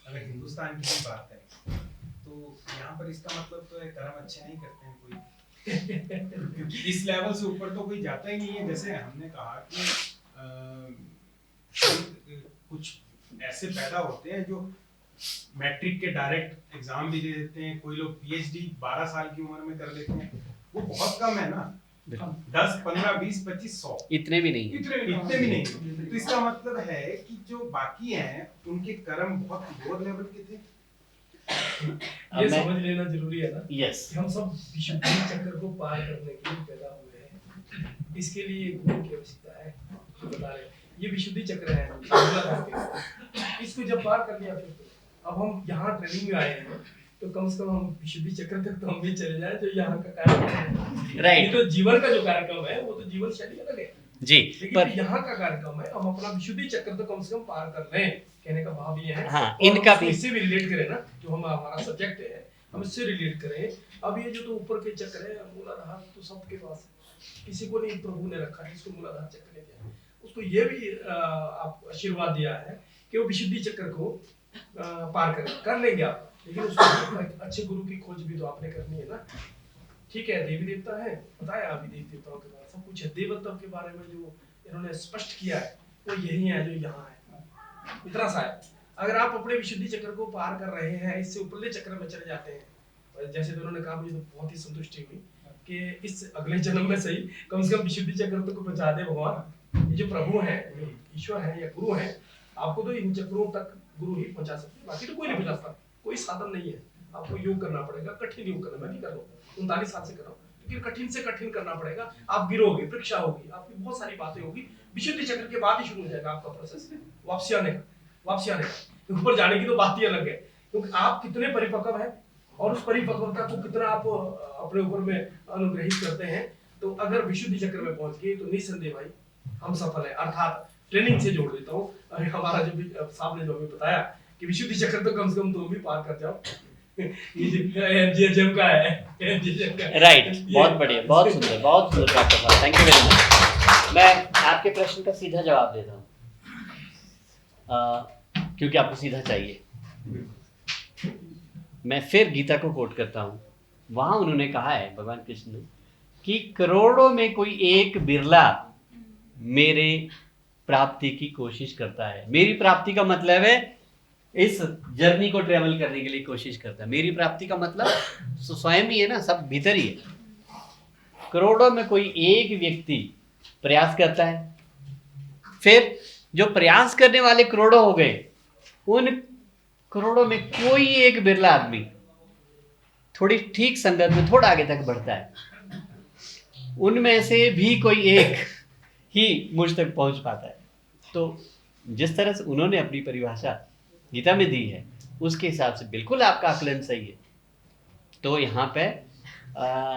अगर हिंदुस्तान की बात है तो यहाँ पर इसका मतलब तो है कर्म अच्छे नहीं करते हैं कोई क्योंकि इस लेवल से ऊपर तो कोई जाता ही नहीं है। जैसे हमने कहा कि कुछ ऐसे पैदा होते हैं जो मैट्रिक के डायरेक्ट एग्जाम भी दे देते हैं, कोई लोग पीएचडी 12 साल की उम्र में कर लेते हैं, वो बहुत कम है ना। 10, 15, 20, 25, 100 इतने भी नहीं। तो इसका मतलब है कि जो बाकी हैं उनके कर्म बहुत लोअर लेवल के थे। ये समझ लेना जरूरी है ना। यस, हम सब विशुद्धि चक्र को पार करने के लिए पैदा हुए हैं, इसके लिए गुरु की आवश्यकता है। बता रहे ये विशुद्धि चक्र है, इसको जब पार कर लिया फिर अब हम यहाँ ट्रेनिंग में आए हैं तो कम से कम हम विशुद्धि चक्र तक तो हम भी चले जाए, जो यहाँ का कार्यक्रम है। राइट, तो जीवन का जो कार्यक्रम है वो तो जीवन शैली अलग है जी, लेकिन यहाँ का कार्यक्रम है हम अपना विशुद्धि चक्र तो कम से कम पार कर लें, कहने का भाव ये है। हाँ, इनका भी इससे भी रिलेट करें ना, जो हम हमारा सब्जेक्ट है हम इससे रिलेट करें। अब ये जो तो ऊपर के चक्र है, मूलाधार तो सबके पास है, किसी को नहीं प्रभु ने रखा है जिसको मूलाधार चक्र ने दिया, उसको ये भी आप आशीर्वाद दिया है कि वो विशुद्धि चक्र को पार कर लेंगे आप, लेकिन उसको अच्छे गुरु की खोज भी तो आपने करनी है ना। ठीक है, देवी देवता है, बताया अभी देवी देवताओं के बारे में सब कुछ है, देवत्व के बारे में जो इन्होंने स्पष्ट किया है वो यही है जो यहाँ है, इतना सा है। अगर आप अपने विशुद्धि चक्र को पार कर रहे हैं, इससे ऊपरले चक्र में चले जाते हैं, जैसे तो उन्होंने कहा, मुझे तो बहुत ही संतुष्टि हुई कि इस अगले जन्म में सही कम से कम विशुद्धि चक्र तक पहुंचा दे भगवान। ये जो प्रभु है, जो ईश्वर है या गुरु है, आपको तो इन चक्रों तक गुरु ही पहुंचा सकते हैं, बाकी तो कोई नहीं पहुंचा सकता, कोई साधन नहीं है। आपको योग करना पड़ेगा, कठिन योग करना, मैं भी कर रहा हूँ 39 साल से कर रहा हूँ, लेकिन कठिन से कठिन करना पड़ेगा। आप गिरोगे, परीक्षा होगी, आपकी बहुत सारी बातें होगी, विशुद्धि चक्र के बाद ही शुरू हो जाएगा आपका प्रोसेस वापसी आने का। ऊपर जाने की तो बात ही अलग है, क्योंकि आप कितने परिपक्व हैं और उस परिपक्वता को कितना आप अपने ऊपर में अनुग्रहित करते हैं। तो अगर विशुद्धि चक्र में पहुंच गए तो निसंदेह भाई हम सफल है। अर्थात ट्रेनिंग से जोड़ देता हूँ, अरे हमारा जो भी साहब ने जो हमें बताया कि विशुद्धि चक्र तो कम से कम तुम भी पार कर जाओ। एमजीएम का है, राइट, बहुत बढ़िया, बहुत सुंदर डॉक्टर साहब, थैंक यू वेरी मच। मैं आपके प्रश्न का सीधा जवाब देता हूँ, क्योंकि आपको सीधा चाहिए। मैं फिर गीता को कोट करता हूँ, वहाँ उन्होंने कहा है भगवान कृष्ण ने कि करोड़ों में कोई एक बिरला मेरे प्राप्ति की कोशिश करता है। मेरी प्राप्ति का मतलब है इस जर्नी को ट्रेवल करने के लिए कोशिश करता है। मेरी प्राप्ति का मतलब स्वयं ही है ना, सब भीतर ही है। करोड़ों में कोई एक व्यक्ति प्रयास करता है, फिर जो प्रयास करने वाले करोड़ों हो गए, उन करोड़ों में कोई एक बिरला आदमी थोड़ी ठीक संगत में थोड़ा आगे तक बढ़ता है। उनमें से भी कोई एक ही मुझ तक पहुंच पाता है। तो जिस तरह से उन्होंने अपनी परिभाषा गीता में दी है, उसके हिसाब से बिल्कुल आपका आकलन सही है। तो यहाँ पे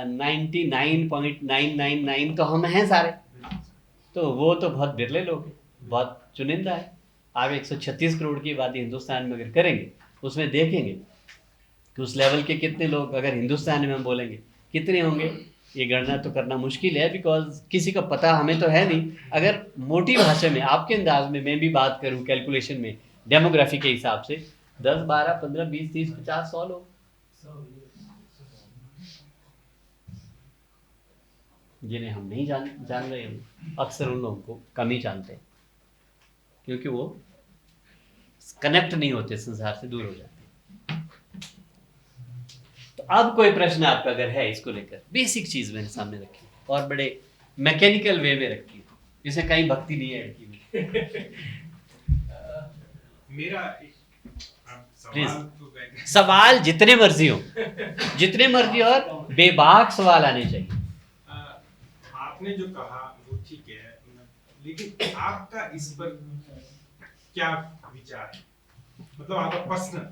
99.999 तो हम हैं सारे, तो वो तो बहुत बिरले लोग हैं, बहुत चुनिंदा है। आप 136 करोड़ की आबादी हिंदुस्तान में अगर करेंगे, उसमें देखेंगे कि उस लेवल के कितने लोग अगर हिंदुस्तान में हम बोलेंगे कितने होंगे, ये गणना तो करना मुश्किल है, बिकॉज किसी का पता हमें तो है नहीं। अगर मोटी भाषा में आपके अंदाज में मैं भी बात करूं, कैलकुलेशन में डेमोग्राफी के हिसाब से 10, 12, 15, 20, 30, 50, 100 लोग, जिन्हें हम नहीं जान रहे हैं, अक्सर उन लोगों को कम ही जानते हैं, क्योंकि वो कनेक्ट नहीं होते, संसार से दूर हो जाते हैं। तो अब कोई प्रश्न आपका अगर है इसको लेकर, बेसिक चीज मैंने सामने रखी और बड़े मैकेनिकल वे में रखी है, जिसे कहीं भक्ति नहीं है की मेरा सवाल जितने मर्जी हो, जितने मर्जी, और बेबाक सवाल आने चाहिए। आपने जो कहा वो ठीक है, लेकिन आपका इस पर क्या विचार है, मतलब आपका पर्सनल?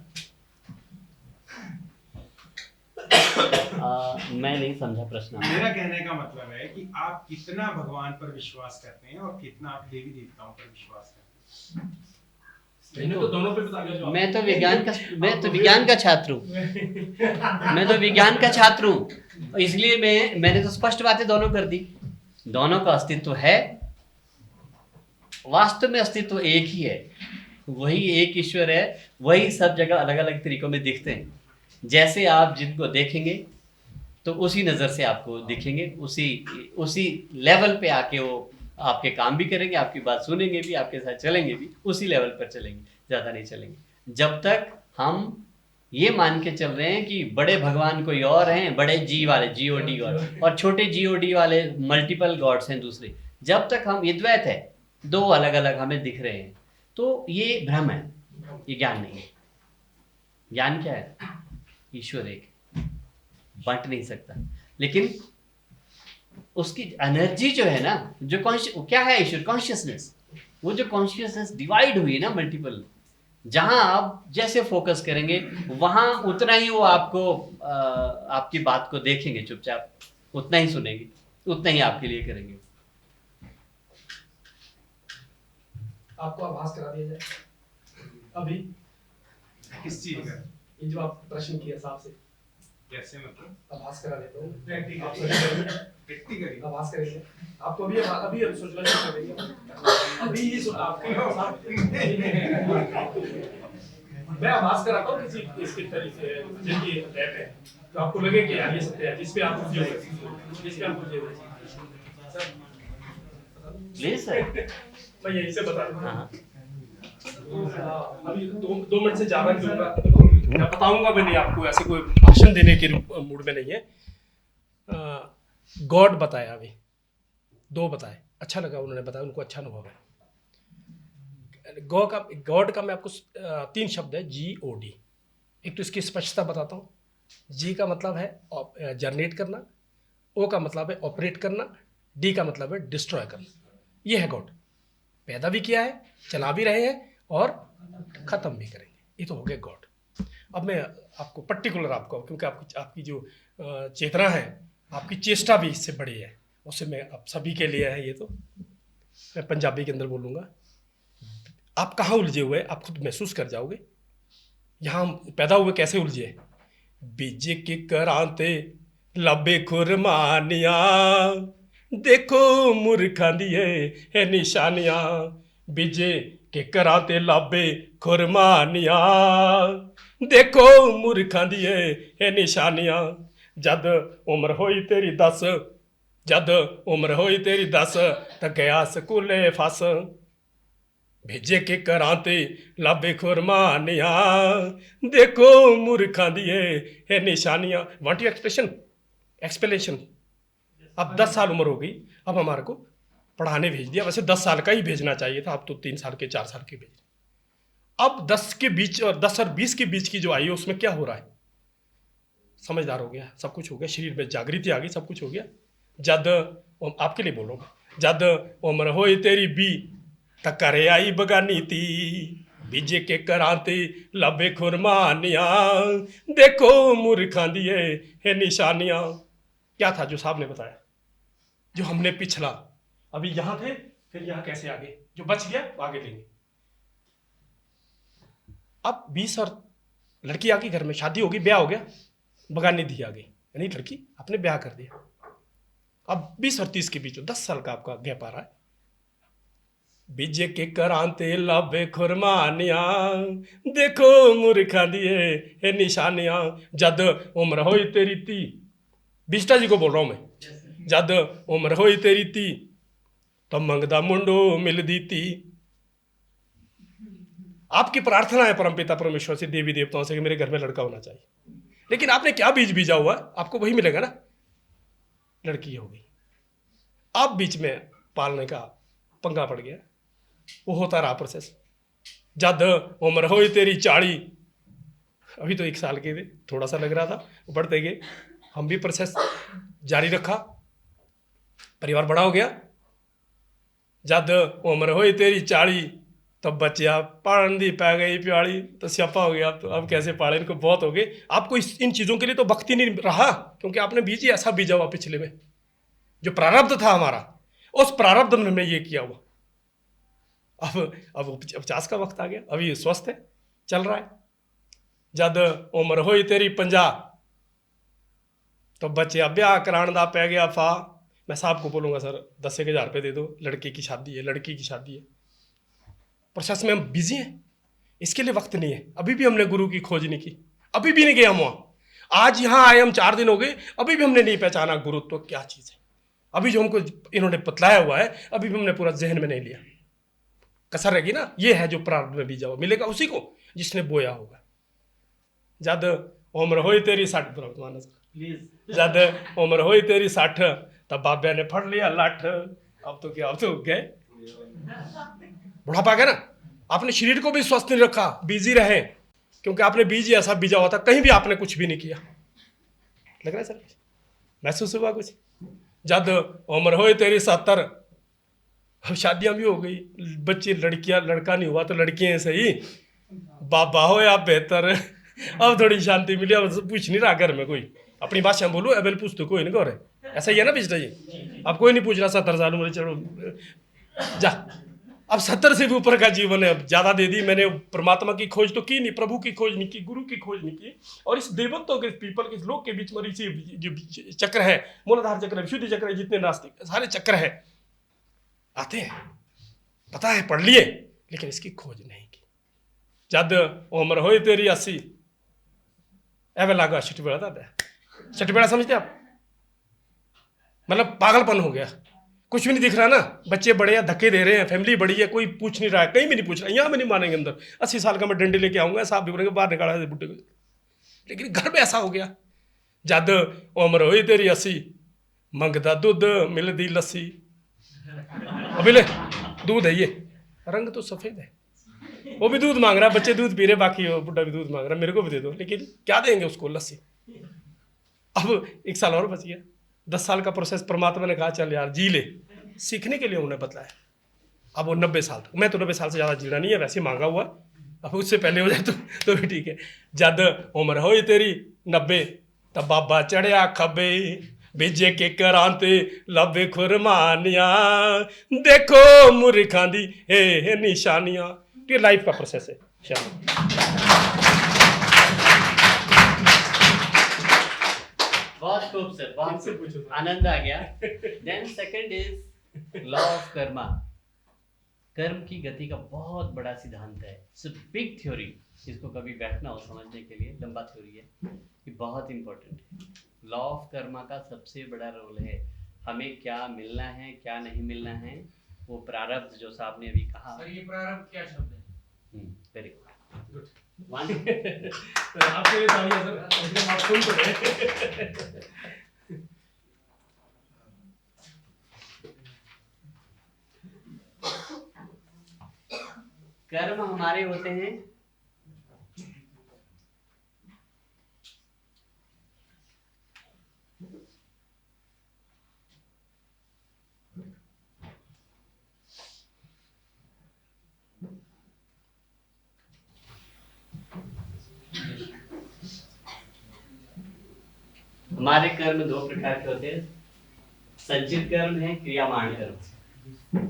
मैं नहीं समझा प्रश्न आपका। मेरा कहने का मतलब है कि आप कितना भगवान पर विश्वास करते हैं और कितना आप देवी देवताओं पर विश्वास करते हैं? मैंने तो दोनों पे बता दिया। मैं तो विज्ञान का छात्र हूँ। मैं तो विज्ञान का छात्र हूँ, इसलिए मैंने तो स्पष्ट बातें दोनों कर दी। दोनों का अस्तित्व है, वास्तव में अस्तित्व एक ही है, वही एक ईश्वर है, वही सब जगह अलग अलग तरीकों में दिखते हैं। जैसे आप जिनको देखेंगे तो उसी नज़र से आपको दिखेंगे, उसी लेवल पे आके वो आपके काम भी करेंगे, आपकी बात सुनेंगे भी, आपके साथ चलेंगे भी, उसी लेवल पर चलेंगे, ज़्यादा नहीं चलेंगे। जब तक हम ये मान के चल रहे हैं कि बड़े भगवान कोई और हैं, बड़े जी वाले GOD और छोटे GOD वाले मल्टीपल गॉड्स हैं दूसरे, जब तक हम अद्वैत है, दो अलग अलग हमें दिख रहे हैं, तो ये भ्रम है, ये ज्ञान नहीं है। ज्ञान क्या है? ईश्वर एक, बंट नहीं सकता। लेकिन उसकी एनर्जी जो है ना, जो क्या है ईश्वर? कॉन्शियसनेस। वो जो कॉन्शियसनेस डिवाइड हुई है ना मल्टीपल, जहां आप जैसे फोकस करेंगे वहां उतना ही वो आपको आपकी बात को देखेंगे, चुपचाप उतना ही सुनेंगे, उतना ही आपके लिए करेंगे। आपको आभास करा दिया जाए अभी किस चीज का? ये जो आप प्रश्न किया साहब से, कैसे मतलब? आभास करा देता हूँ। प्रैक्टिकली आभास करेंगे आपको अभी सोचना शुरू करेंगे। अभी ये सुन आपके मैं आभास कराता हूँ किसी इसके तरीके से, जिनकी लैब है, तो आपको लगे कि यार ये सत्य है, जिसपे आप उलझे हुए, जिसपे आप उलझे हुए। प्लीज सर, मैं यहीं से बता दूँ। अभी 2 मिनट से ज्यादा नहीं होगा, मैं बताऊंगा भी नहीं आपको, ऐसे कोई भाषण देने के मूड में नहीं है। गॉड बताया अभी, 2 बताए, अच्छा लगा उन्होंने बताया, उनको अच्छा अनुभव है। गॉड का मैं आपको 3 शब्द है, GOD। एक तो इसकी स्पष्टता बताता हूँ। G का मतलब है जनरेट करना, O का मतलब है ऑपरेट करना, D का मतलब है डिस्ट्रॉय करना। ये है गॉड। पैदा भी किया है, चला भी रहे हैं और ख़त्म भी करेंगे। ये तो हो गया गॉड। अब मैं आपको पर्टिकुलर क्योंकि आपकी जो चेतना है, आपकी चेष्टा भी इससे बड़ी है, उससे मैं आप सभी के लिए है। ये तो मैं पंजाबी के अंदर बोलूँगा। आप कहाँ उलझे हुए आप खुद महसूस कर जाओगे। यहाँ पैदा हुए कैसे उलझे? बीजे के करांते लबे खुरमानिया, देखो मूर्खां दिए है निशानियां। बीजे के करांते लाबे खुरमानिया, देखो मूर्खां दिए है निशानियां। जद उम्र होई तेरी 10, जद उम्र होई तेरी 10, त गया स्कूले फस। भेजे के करांते लाबे खुरमानिया, देखो मूर्खां दिए है निशानियां। Want you explanation? अब 10 साल उम्र हो गई, अब हमारे को पढ़ाने भेज दिया। वैसे 10 साल का ही भेजना चाहिए था, अब तो 3 साल के 4 साल के भेज रहे। अब 10 के बीच और 10 और 20 के बीच की जो आई है, उसमें क्या हो रहा है? समझदार हो गया, सब कुछ हो गया, शरीर में जागृति आ गई, सब कुछ हो गया। जद आपके लिए बोलूँगा, जद उम्र होई तेरी 20, त करे आई बगानी ती। बीजे के करांते लबे खुरमानिया, देखो मूर्खां दिए है निशानियां। क्या था जो साहब ने बताया, जो हमने पिछला, अभी यहाँ थे, फिर यहाँ कैसे आगे, जो बच गया वो आगे लेंगे। अब 20 और लड़की आ गई, घर में शादी होगी, ब्याह हो गया, बगानी दी आ गई, यानी लड़की आपने ब्याह कर दिया। अब 20 और 30 के बीच 10 साल का आपका गैप आ रहा है। बीजे के करांते लाबे खुरमानिया, देखो मूर्खां दिए है निशानियां। जद उम्र होई तेरी 30, बिष्टा जी को बोल रहा हूं मैं। जद उम्र होई तेरी 30, तो मंगदा मुंडो मिल दी ती। आपकी प्रार्थना है परमपिता परमेश्वर से, देवी देवताओं से कि मेरे घर में लड़का होना चाहिए, लेकिन आपने क्या बीज बीजा हुआ, आपको वही मिलेगा ना। लड़की हो गई, अब बीच में पालने का पंगा पड़ गया, वो होता रहा प्रोसेस। जद उम्र होई तेरी 40, अभी तो 1 साल के थे, थोड़ा सा लग रहा था, बढ़ते गए, हम भी प्रोसेस जारी रखा, परिवार बड़ा हो गया। जद उम्र हुई तेरी 40 तब बच्चिया पालन दी पै गई प्याली, तो स्यापा हो गया। अब कैसे पाले इनको, बहुत हो गए। आपको इन चीज़ों के लिए तो वक्त ही नहीं रहा, क्योंकि आपने बीज ही ऐसा बीजा हुआ पिछले में, जो प्रारब्ध था हमारा, उस प्रारब्ध में हमने ये किया हुआ। अब 50 का वक्त आ गया, अभी स्वस्थ है, चल रहा है। जद उम्र हुई तेरी 50 तो बच्चे ब्याह कराने दा पै गया फा। मैं साहब को बोलूँगा सर 10,000 रुपये दे दो, लड़के की शादी है, लड़की की शादी है। प्रोसेस में हम बिजी हैं, इसके लिए वक्त नहीं है। अभी भी हमने गुरु की खोज नहीं की, अभी भी नहीं गए हम वहाँ। आज यहाँ आए हम 4 दिन हो गए, अभी भी हमने नहीं पहचाना गुरुत्व क्या चीज़ है। अभी जो हमको इन्होंने बतलाया हुआ है, अभी भी हमने पूरा जहन में नहीं लिया। कसर रहेगी ना, ये है जो प्रारब्ध में बीजा हुआ, मिलेगा उसी को जिसने बोया होगा। जद उम्र हुई तेरी 60 जद उम्र हुई तेरी 60 तब बाबे ने फट लिया लाठ। अब तो क्या, अब तो गए, बुढ़ापा गया ना। आपने शरीर को भी स्वस्थ नहीं रखा, बिजी रहे, क्योंकि आपने बीज ही ऐसा बीजा हुआ था, कहीं भी आपने कुछ भी नहीं किया। लग रहा है सर, महसूस हुआ कुछ? जद उम्र हुई तेरी 70 अब शादियां भी हो गई, बच्चे लड़कियां, लड़का नहीं हुआ तो लड़कियां सही, बाबा हो या बेहतर। अब थोड़ी शांति मिली, अब पूछ नहीं रहा घर में कोई, अपनी भाषा में बोलो, अबेल पूछ तो कोई नहीं गौर है। ऐसा ही है ना पिछड़ा जी, अब कोई नहीं पूछ रहा 70 साल उम्र, चलो जा। अब 70 से भी ऊपर का जीवन है, अब ज़्यादा दे दी मैंने। परमात्मा की खोज तो की नहीं, प्रभु की खोज नहीं की, गुरु की खोज नहीं की। और इस देवत्व के पीपल के लोग के बीच में इसी जो चक्र है, मूलाधार चक्र है, विशुद्धि चक्र है, जितने नास्तिक सारे चक्र है, आते हैं, पता है, पढ़ लिए, लेकिन इसकी खोज नहीं की। जद उम्र हो तेरी 80 एवं लागू छठवेड़ा था। छठवेड़ा समझते आप, मतलब पागलपन हो गया, कुछ भी नहीं दिख रहा ना। बच्चे बड़े हैं, धक्के दे रहे हैं, फैमिली बड़ी है, कोई पूछ नहीं रहा है, कहीं भी नहीं पूछ रहा। यहाँ भी नहीं मानेंगे अंदर, 80 साल का मैं डंडे लेके आऊँगा, साहब भी बोलेंगे बाहर निकाला बुढ़े को। लेकिन घर में ऐसा हो गया। जद उम्र हुई तेरी 80 मंगदा दूध मिलदी लस्सी। अभी ले दूध है, ये रंग तो सफ़ेद है, वो भी दूध मांग रहा है, बच्चे दूध पी रहे, बाकी वो बुढ़ा भी दूध मांग रहा है, मेरे को भी दे दो। लेकिन क्या देंगे उसको, लस्सी। अब 1 साल और बच गया, 10 साल का प्रोसेस। परमात्मा ने कहा चल यार जी ले, सीखने के लिए उन्हें बतलाया। अब वो 90 साल तक, मैं तो 90 साल से ज़्यादा जीना नहीं है, वैसे मांगा हुआ। अब उससे पहले हो जाए तो भी ठीक है। जद उम्र हो तेरी 90 तब बाबा चढ़िया खबे, बेजे के करांते लबे खुरमानिया, देखो मुर्खां दी हे निशानियां। ये लाइफ का प्रोसेस है। बहुत खूब सर, बहुत आनंद आ गया। Then second is law of karma. कर्म की गति का बहुत बड़ा सिद्धांत है, इट्स अ बिग थ्योरी। इसको कभी बैठना हो समझने के लिए, लंबा थ्योरी है, ये बहुत इंपॉर्टेंट है। लॉ ऑफ कर्मा का सबसे बड़ा रोल है, हमें क्या मिलना है क्या नहीं मिलना है, वो प्रारब्ध जो साहब ने अभी कहा। सर ये प्रारब्ध क्या शब्द है? Very good. आपके लिए तालियां सर, आप सुन तो रहे। कर्म हमारे होते हैं हमारे कर्म 2 प्रकार के होते हैं, संचित कर्म है, क्रियामान कर्म।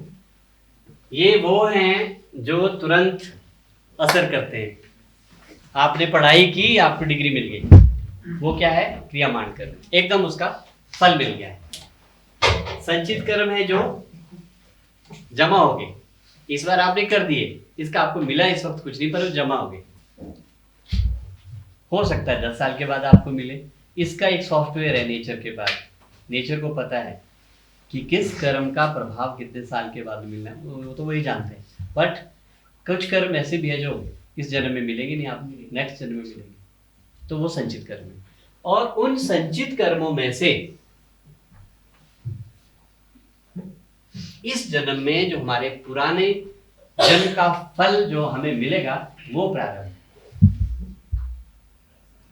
ये वो हैं जो तुरंत असर करते हैं। आपने पढ़ाई की, आपको डिग्री मिल गई, वो क्या है? क्रियामान कर्म, एकदम उसका फल मिल गया है। संचित कर्म है जो जमा हो गए, इस बार आपने कर दिए, इसका आपको मिला इस वक्त कुछ नहीं, पर वो जमा हो गए। हो सकता है 10 साल के बाद आपको मिले। इसका एक सॉफ्टवेयर है नेचर के पास, नेचर को पता है कि किस कर्म का प्रभाव कितने साल के बाद मिलना है, वो तो वही जानते हैं। बट कुछ कर्म ऐसे भी है जो इस जन्म में मिलेंगे नहीं, आप नेक्स्ट जन्म में मिलेंगे, तो वो संचित कर्म है। और उन संचित कर्मों में से इस जन्म में जो हमारे पुराने जन्म का फल जो हमें मिलेगा वो प्रारब्ध।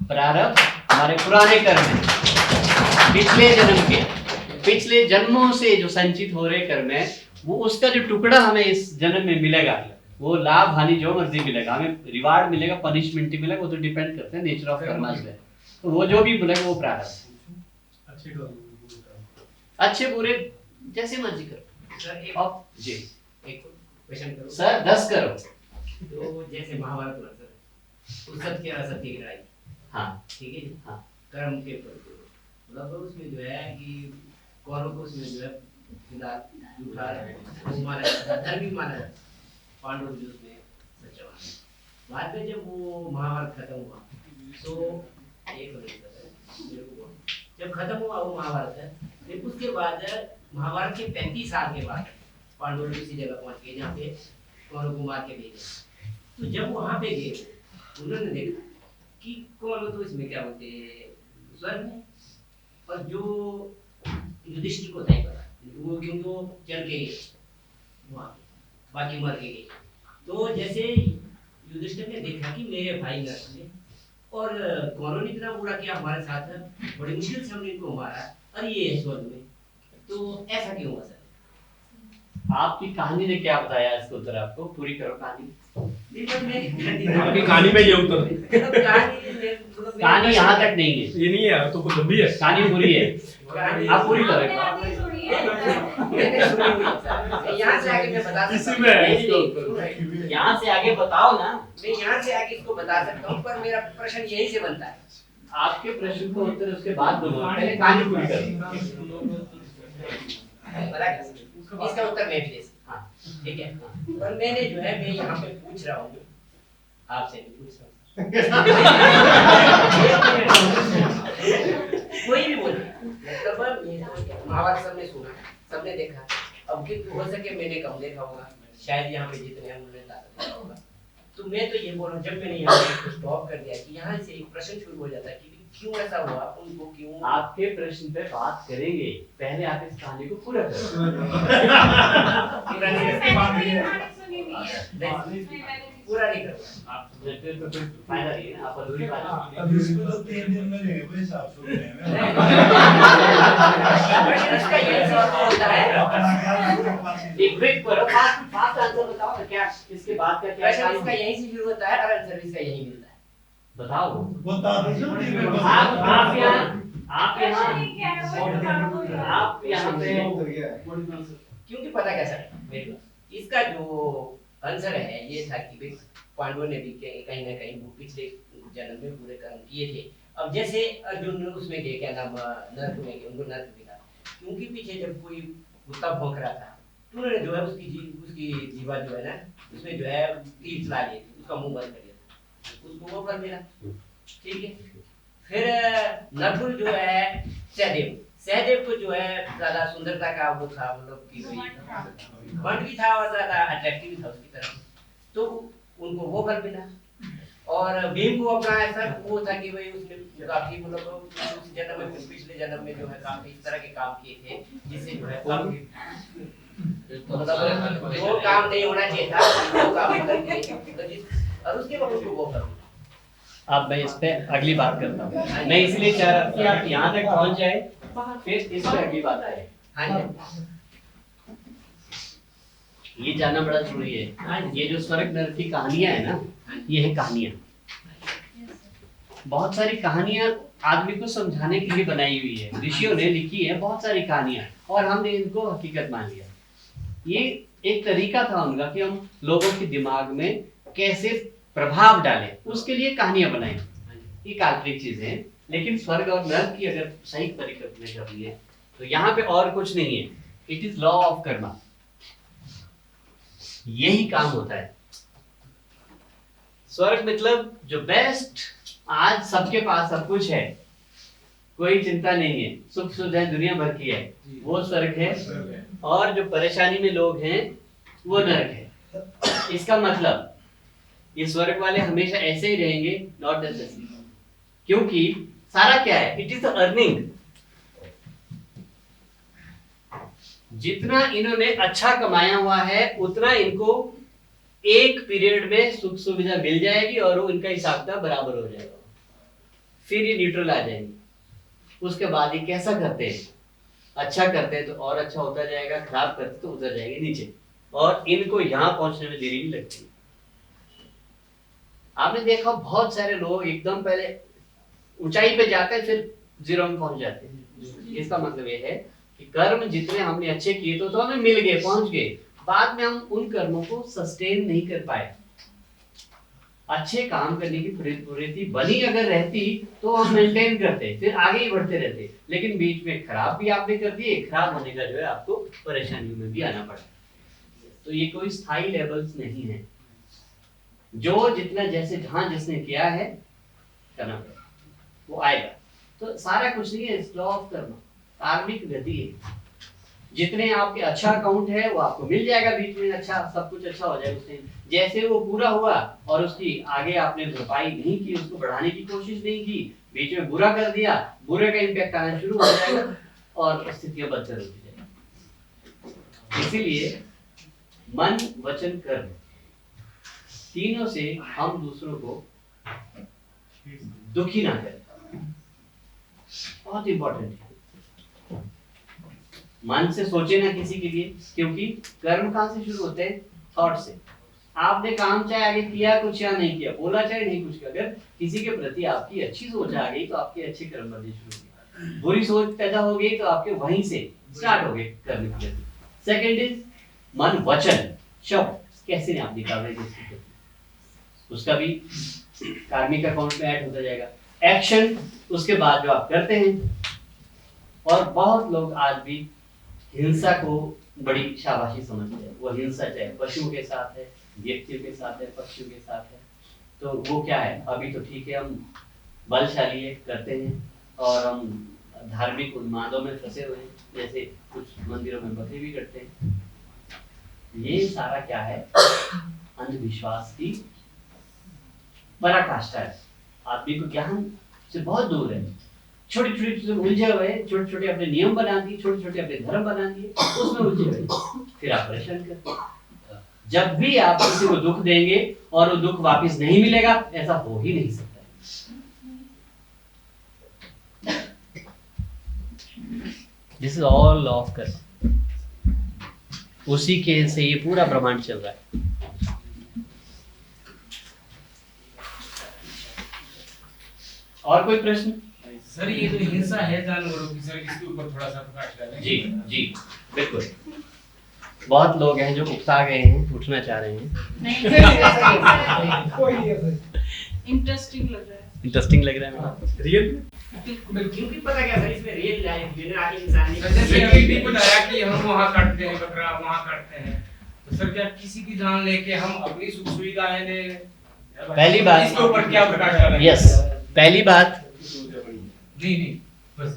प्रारब्ध हमारे पुराने कर्म है, पिछले जन्म के, पिछले जन्मों से जो संचित हो रहे कर्म है, वो उसका जो टुकड़ा हमें इस जन्म में मिलेगा, वो लाभ हानि जो मर्जी मिलेगा, हमें रिवार्ड मिलेगा, पनिशमेंट ही मिलेगा, वो तो डिपेंड करते हैं नेचर ऑफ कर्मा पे। तो वो जो भी मिलेगा वो प्रारब्ध। अच्छे बुरे जैसे मर्जी करो सर। एक अब जी एक क्वेश्चन करो सर, 10 करो। तो जैसे महाभारत में सर सत्य असत्य की लड़ाई, हाँ ठीक है जी, हाँ कर्म के प्रति, मतलब उसमें जो है कि कौरव को उसमें जो है झूठा वो माना जाता है, धर्मी माना जाता है, पांडव जो उसमें सच्चा माना। बाद में जब वो महाभारत खत्म हुआ तो एक जब खत्म हुआ वो महाभारत है, फिर उसके बाद महाभारत के 35 साल के बाद पांडव उसी जगह पहुंच गए जहाँ पे कौरव को मार के भेजे। तो जब वहां पे गए उन्होंने देखा कि कौरव तो इसमें क्या बोलते हैं स्वर्ग में, और जो युधिष्ठिर को नहीं पता वो, क्योंकि वो चल के गए वहां पे, बाकी मर के गए। तो जैसे युधिष्ठिर ने देखा कि मेरे भाई नष्ट हुए और कौरव ने इतना बुरा किया हमारे साथ, बड़ी मुश्किल से हमने इनको मारा और ये है स्वर्ग में, तो ऐसा क्यों हुआ सर? आपकी कहानी ने क्या बताया इसको उत्तर? आपको पूरी करो कहानी। आपकी कहानी में ये उत्तर कहानी यहाँ तक नहीं है, ये नहीं है तो कुछ लंबी है, कहानी पूरी है, आप पूरी करो। यहाँ से आगे मैं बता सकता हूँ, यहाँ से आगे बताओ ना। मैं यहाँ से आगे इसको बता सकता हूँ, पर मेरा प्रश्न यहीं से बनता है। आपके प्रश्न को उत्तर उसके बाद दूंगा, पहले कहानी पूरी करो। इसका उत्तर मैं भी दे सकता हूँ, ठीक है। पर मैंने जो है मैं यहाँ पे पूछ रहा हूँ, आपसे भी पूछ रहा हूँ, कोई भी बोले, मतलब महाभारत सबने सुना, सबने देखा, अब कि हो सके मैंने कम देखा होगा, शायद यहाँ पे जितने हम उन्होंने देखा होगा। तो मैं तो ये बोल रहा हूँ, जब मैंने यहाँ पे स्टॉप कर दिया कि यहाँ से एक प्रश्न शुरू हो जाता है कि क्यों ऐसा हुआ, उनको क्यों। आपके प्रश्न पे बात करेंगे, पहले आप इस कहानी को पूरा करो। पूरा नहीं करो, आप फिर तो फायदा नहीं है ना, आप अधूरी बात। अब इसको तो 3 दिन में नहीं वैसे आप सुन रहे हैं। इसका ये सवाल होता है, एक ब्रेक करो, फास्ट आंसर बताओ ना, क्या इसके बाद का क्या प्रश्न इसका यहीं से शुरू होता है और आंसर इसका यहीं मिलता है। बताओ। बता दो जल्दी में बताओ। आप यहाँ पे क्योंकि पता कैसा है मेरे को, इसका जो आंसर है ये था कि भाई पांडवों ने भी कहीं ना कहीं वो पिछले जन्म में पूरे कर्म किए थे। अब जैसे अर्जुन उसमें गए, क्या नाम, नर्क में गए, उनको नर्क मिला, क्योंकि पीछे जब कोई कुत्ता भौंक रहा था तो उन्होंने जो है उसकी जीवा जो है ना उसमें जो है तीर चला लिए थे, उसका मुंह बंद कर दिया, उसको वो फल मिला, ठीक है। फिर नकुल जो है सहदेव को जो है ज्यादा सुंदरता का वो था, मतलब कि बंड भी था और ज्यादा अट्रैक्टिव था उसकी तरफ, तो उनको वो फल मिला। और भीम को अपना ऐसा वो था कि भाई उसने काफी मतलब उस जन्म में पिछले जन्म में जो है काफी इस तरह के काम किए थे जिससे जो है मतलब जो काम नहीं होना चाहिए था वो काम करके, और उसके बाद उसको वो फल मिला। अब मैं इस पे अगली बात करता हूँ, मैं इसलिए चाह रहा कि आप यहाँ तक पहुँच जाए, फिर इस पे अगली बात आए। ये जानना बड़ा जरूरी है, ये जो स्वर्ग नरक की कहानियां है ना, ये है कहानियां। बहुत सारी कहानियां आदमी को समझाने के लिए बनाई हुई है, ऋषियों ने लिखी है बहुत सारी कहानियां, और हमने इनको हकीकत मान लिया। ये एक तरीका था उनका कि हम लोगों के दिमाग में कैसे प्रभाव डालें, उसके लिए कहानियां बनाई। ये काल्पनिक चीजें हैं, लेकिन स्वर्ग और नरक की अगर सही तरीके में करनी है तो यहाँ पे और कुछ नहीं है, it is law of Karma, यही काम होता है। स्वर्ग मतलब जो बेस्ट, आज सबके पास सब कुछ है, कोई चिंता नहीं है, सुख सुविधाएं दुनिया भर की है, वो स्वर्ग है। और जो परेशानी में लोग हैं वो नरक है। इसका मतलब ये स्वर्ग वाले हमेशा ऐसे ही रहेंगे, नॉट नेसेसरी, क्योंकि सारा क्या है, इट इज द अर्निंग। जितना इन्होंने अच्छा कमाया हुआ है उतना इनको एक पीरियड में सुख सुविधा मिल जाएगी और वो इनका हिसाब किताब बराबर हो जाएगा, फिर ये न्यूट्रल आ जाएंगे। उसके बाद ये कैसा करते हैं, अच्छा करते हैं तो और अच्छा होता जाएगा, खराब करते तो उतर जाएंगे नीचे, और इनको यहाँ पहुंचने में देरी नहीं लगती। आपने देखा बहुत सारे लोग एकदम पहले ऊंचाई पे जाते हैं फिर जीरो में पहुंच जाते हैं। इसका मतलब ये है कि कर्म जितने हमने अच्छे किए तो हमें मिल गए, पहुंच गए, बाद में हम उन कर्मों को सस्टेन नहीं कर पाए। अच्छे काम करने की प्रवृत्ति बनी अगर रहती तो हम मेंटेन करते, फिर आगे ही बढ़ते रहते, लेकिन बीच में खराब भी आपने कर दिए, खराब होने का जो है आपको परेशानियों में भी आना पड़ा। तो ये कोई स्थायी लेवल्स नहीं है, जो जितना जैसे जहां जिसने किया है करना पड़ेगा, वो आएगा। तो सारा कुछ नहीं है, लॉ ऑफ कर्म, कार्मिक गति है। जितने आपके अच्छा अकाउंट है वो आपको मिल जाएगा, बीच में अच्छा सब कुछ अच्छा हो जाएगा। उसने जैसे वो पूरा हुआ और उसकी आगे आपने भरपाई नहीं की, उसको बढ़ाने की कोशिश नहीं की, बीच में बुरा कर दिया, बुरे का इम्पैक्ट आना शुरू हो जाएगा और स्थितियां बदतर होती जाएगी। इसीलिए मन वचन कर्म तीनों से हम दूसरों को दुखी ना करें, बहुत इंपॉर्टेंट है। मन से सोचे ना किसी के लिए, क्योंकि कर्म कहां से शुरू होते हैं? थॉट से। आपने काम चाहे आगे किया कुछ या नहीं किया, बोला चाहे नहीं कुछ किया, अगर किसी के प्रति आपकी अच्छी सोच आ गई तो आपके अच्छे कर्म बनने शुरू हो गए। बुरी सोच पैदा हो गई तो आपके वहीं से स्टार्ट हो गए कर्म की गति। सेकंड इज मन वचन शब्द, कैसे नहीं आप निकाल रहे, उसका भी कार्मिक अकाउंट में ऐड होता जाएगा। एक्शन, उसके बाद जो आप करते हैं। और बहुत लोग आज भी हिंसा को बड़ी शाबाशी समझते हैं। वो हिंसा चाहे पशुओं के साथ है, व्यक्तियों के साथ है, पक्षियों के साथ है, तो वो क्या है, अभी तो ठीक है हम बलशाली है करते हैं और हम धार्मिक उन्मादों में फंसे हुए हैं, जैसे कुछ मंदिरों में बकरी भी करते हैं। ये सारा क्या है? अंधविश्वास की पराकाष्ठा है। आदमी को ज्ञान से बहुत दूर है, छोटे छोटे चीजों में उलझे हुए, छोटे छोटे अपने नियम बना दिए, छोटे छोटे अपने धर्म बना दिए, उसमें उलझे हुए, फिर आप परेशान करते। जब भी आप किसी को दुख देंगे और वो दुख वापस नहीं मिलेगा, ऐसा हो ही नहीं सकता है। This is all law of कर्म, उसी के से ये पूरा ब्रह्मांड चल रहा है। और कोई प्रश्न? सर ये तो हिंसा है जानवरों की, सर इसके ऊपर थोड़ा सा प्रकाश डालें। जी जी बिल्कुल। बहुत लोग हैं जो उकता गए हैं, उठना चाह रहे हैं। इंटरेस्टिंग लग रहा है। इंटरेस्टिंग लग रहा है मैडम? रियल क्योंकि पता क्या सर, इसमें रियल लाइफ में आगे इंसानी जैसे अभी भी बताया कि हम वहाँ काटते हैं बकरा, वहाँ काटते हैं, तो सर क्या किसी की जान लेके हम अपनी सुख सुविधाएं ले? पहली बात इसके ऊपर क्या प्रकाश डालें? यस, पहली बात नहीं बस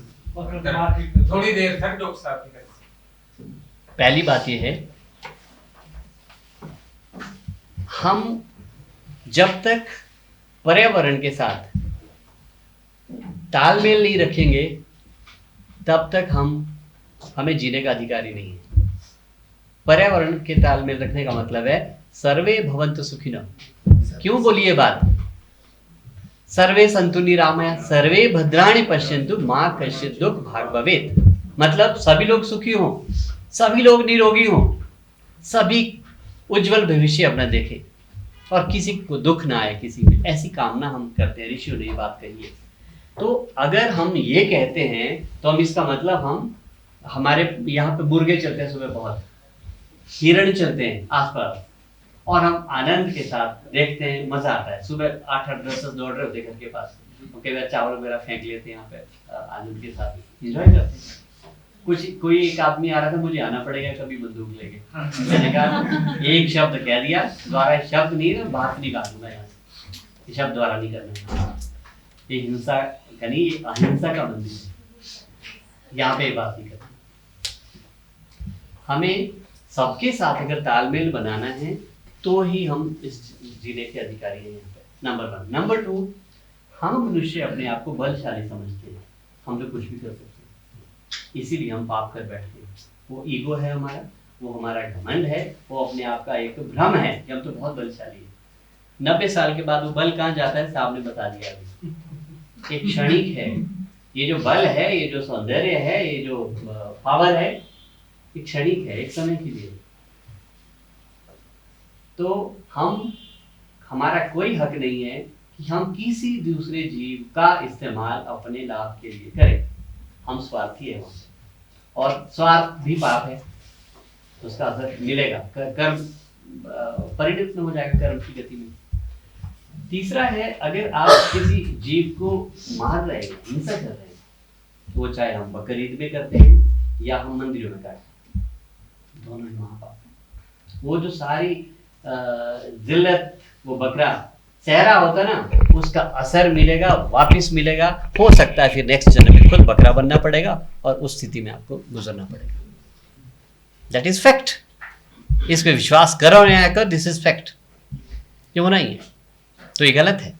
थोड़ी देर तक डॉक्टर साहब की तरफ। पहली बात ये है, हम जब तक पर्यावरण के साथ तालमेल नहीं रखेंगे तब तक हमें जीने का अधिकार ही नहीं है। पर्यावरण के तालमेल रखने का मतलब है सर्वे भवन्तु सुखिनः। क्यों बोली ये बात? सर्वे सन्तु निरामया सर्वे भद्राणि पश्यन्तु मा कश्चित् दुःख भाग् भवेत्। मतलब सभी लोग सुखी हों, सभी लोग निरोगी हों, सभी उज्जवल भविष्य अपना देखें और किसी को दुख ना आए, किसी में ऐसी कामना हम करते हैं। ऋषियों ने ये बात कही है। तो अगर हम ये कहते हैं तो हम इसका मतलब हमारे यहाँ पे मुर्गे चलते हैं सुबह, बहुत हिरण चलते हैं आसपास, और हम आनंद के साथ देखते हैं, मजा आता है। सुबह 8-8 10 दौड़ रहे होते घर के पास, कई बार चावल वगैरह फेंक लेते हैं यहाँ पे, आनंद के साथ एंजॉय करते हैं। कोई एक आदमी आ रहा था, मुझे आना पड़ेगा कभी बंदूक लेके, मैंने कहा एक शब्द कह दिया, द्वारा शब्द नहीं है, बात निकाल दूंगा यहाँ से, शब्द द्वारा नहीं करना। ये हिंसा का नहीं, ये अहिंसा का मंदिर है, यहाँ पे ये बात नहीं करनी। हमें सबके साथ अगर तालमेल बनाना है तो ही हम इस जिले के अधिकारी हैं यहाँ पे, नंबर 1। नंबर 2, हम मनुष्य अपने आप को बलशाली समझते हैं, हम तो कुछ भी कर सकते हैं, इसीलिए हम पाप कर बैठते हैं। वो ईगो है हमारा, वो हमारा घमंड है, वो अपने आप का एक भ्रम है कि हम तो बहुत बलशाली है। 90 साल के बाद वो बल कहाँ जाता है, साहब ने बता दिया अभी। एक क्षणिक है, ये जो बल है, ये जो सौंदर्य है, ये जो पावर है, ये क्षणिक है, एक समय के लिए। तो हमारा कोई हक नहीं है कि हम किसी दूसरे जीव का इस्तेमाल अपने लाभ के लिए करें। हम स्वार्थी हैं और स्वार्थ भी पाप है, तो उसका असर मिलेगा, कर्म परिणत हो जाएगा कर्म की गति में। तीसरा है, अगर आप किसी जीव को मार रहे हैं, हिंसा कर रहे हैं, वो चाहे हम बकरीद में करते हैं या हम मंदिरों में करते हैं, दोनों ही महापाप है। वो जो सारी जिल्लत वो बकरा चेहरा होता ना, उसका असर मिलेगा, वापिस मिलेगा। हो सकता है फिर नेक्स्ट जन्म में खुद बकरा बनना पड़ेगा और उस स्थिति में आपको गुजरना पड़ेगा। That is fact. इस पे विश्वास करो या करो, दिस इज फैक्ट। ये होना ही है, तो ये गलत है।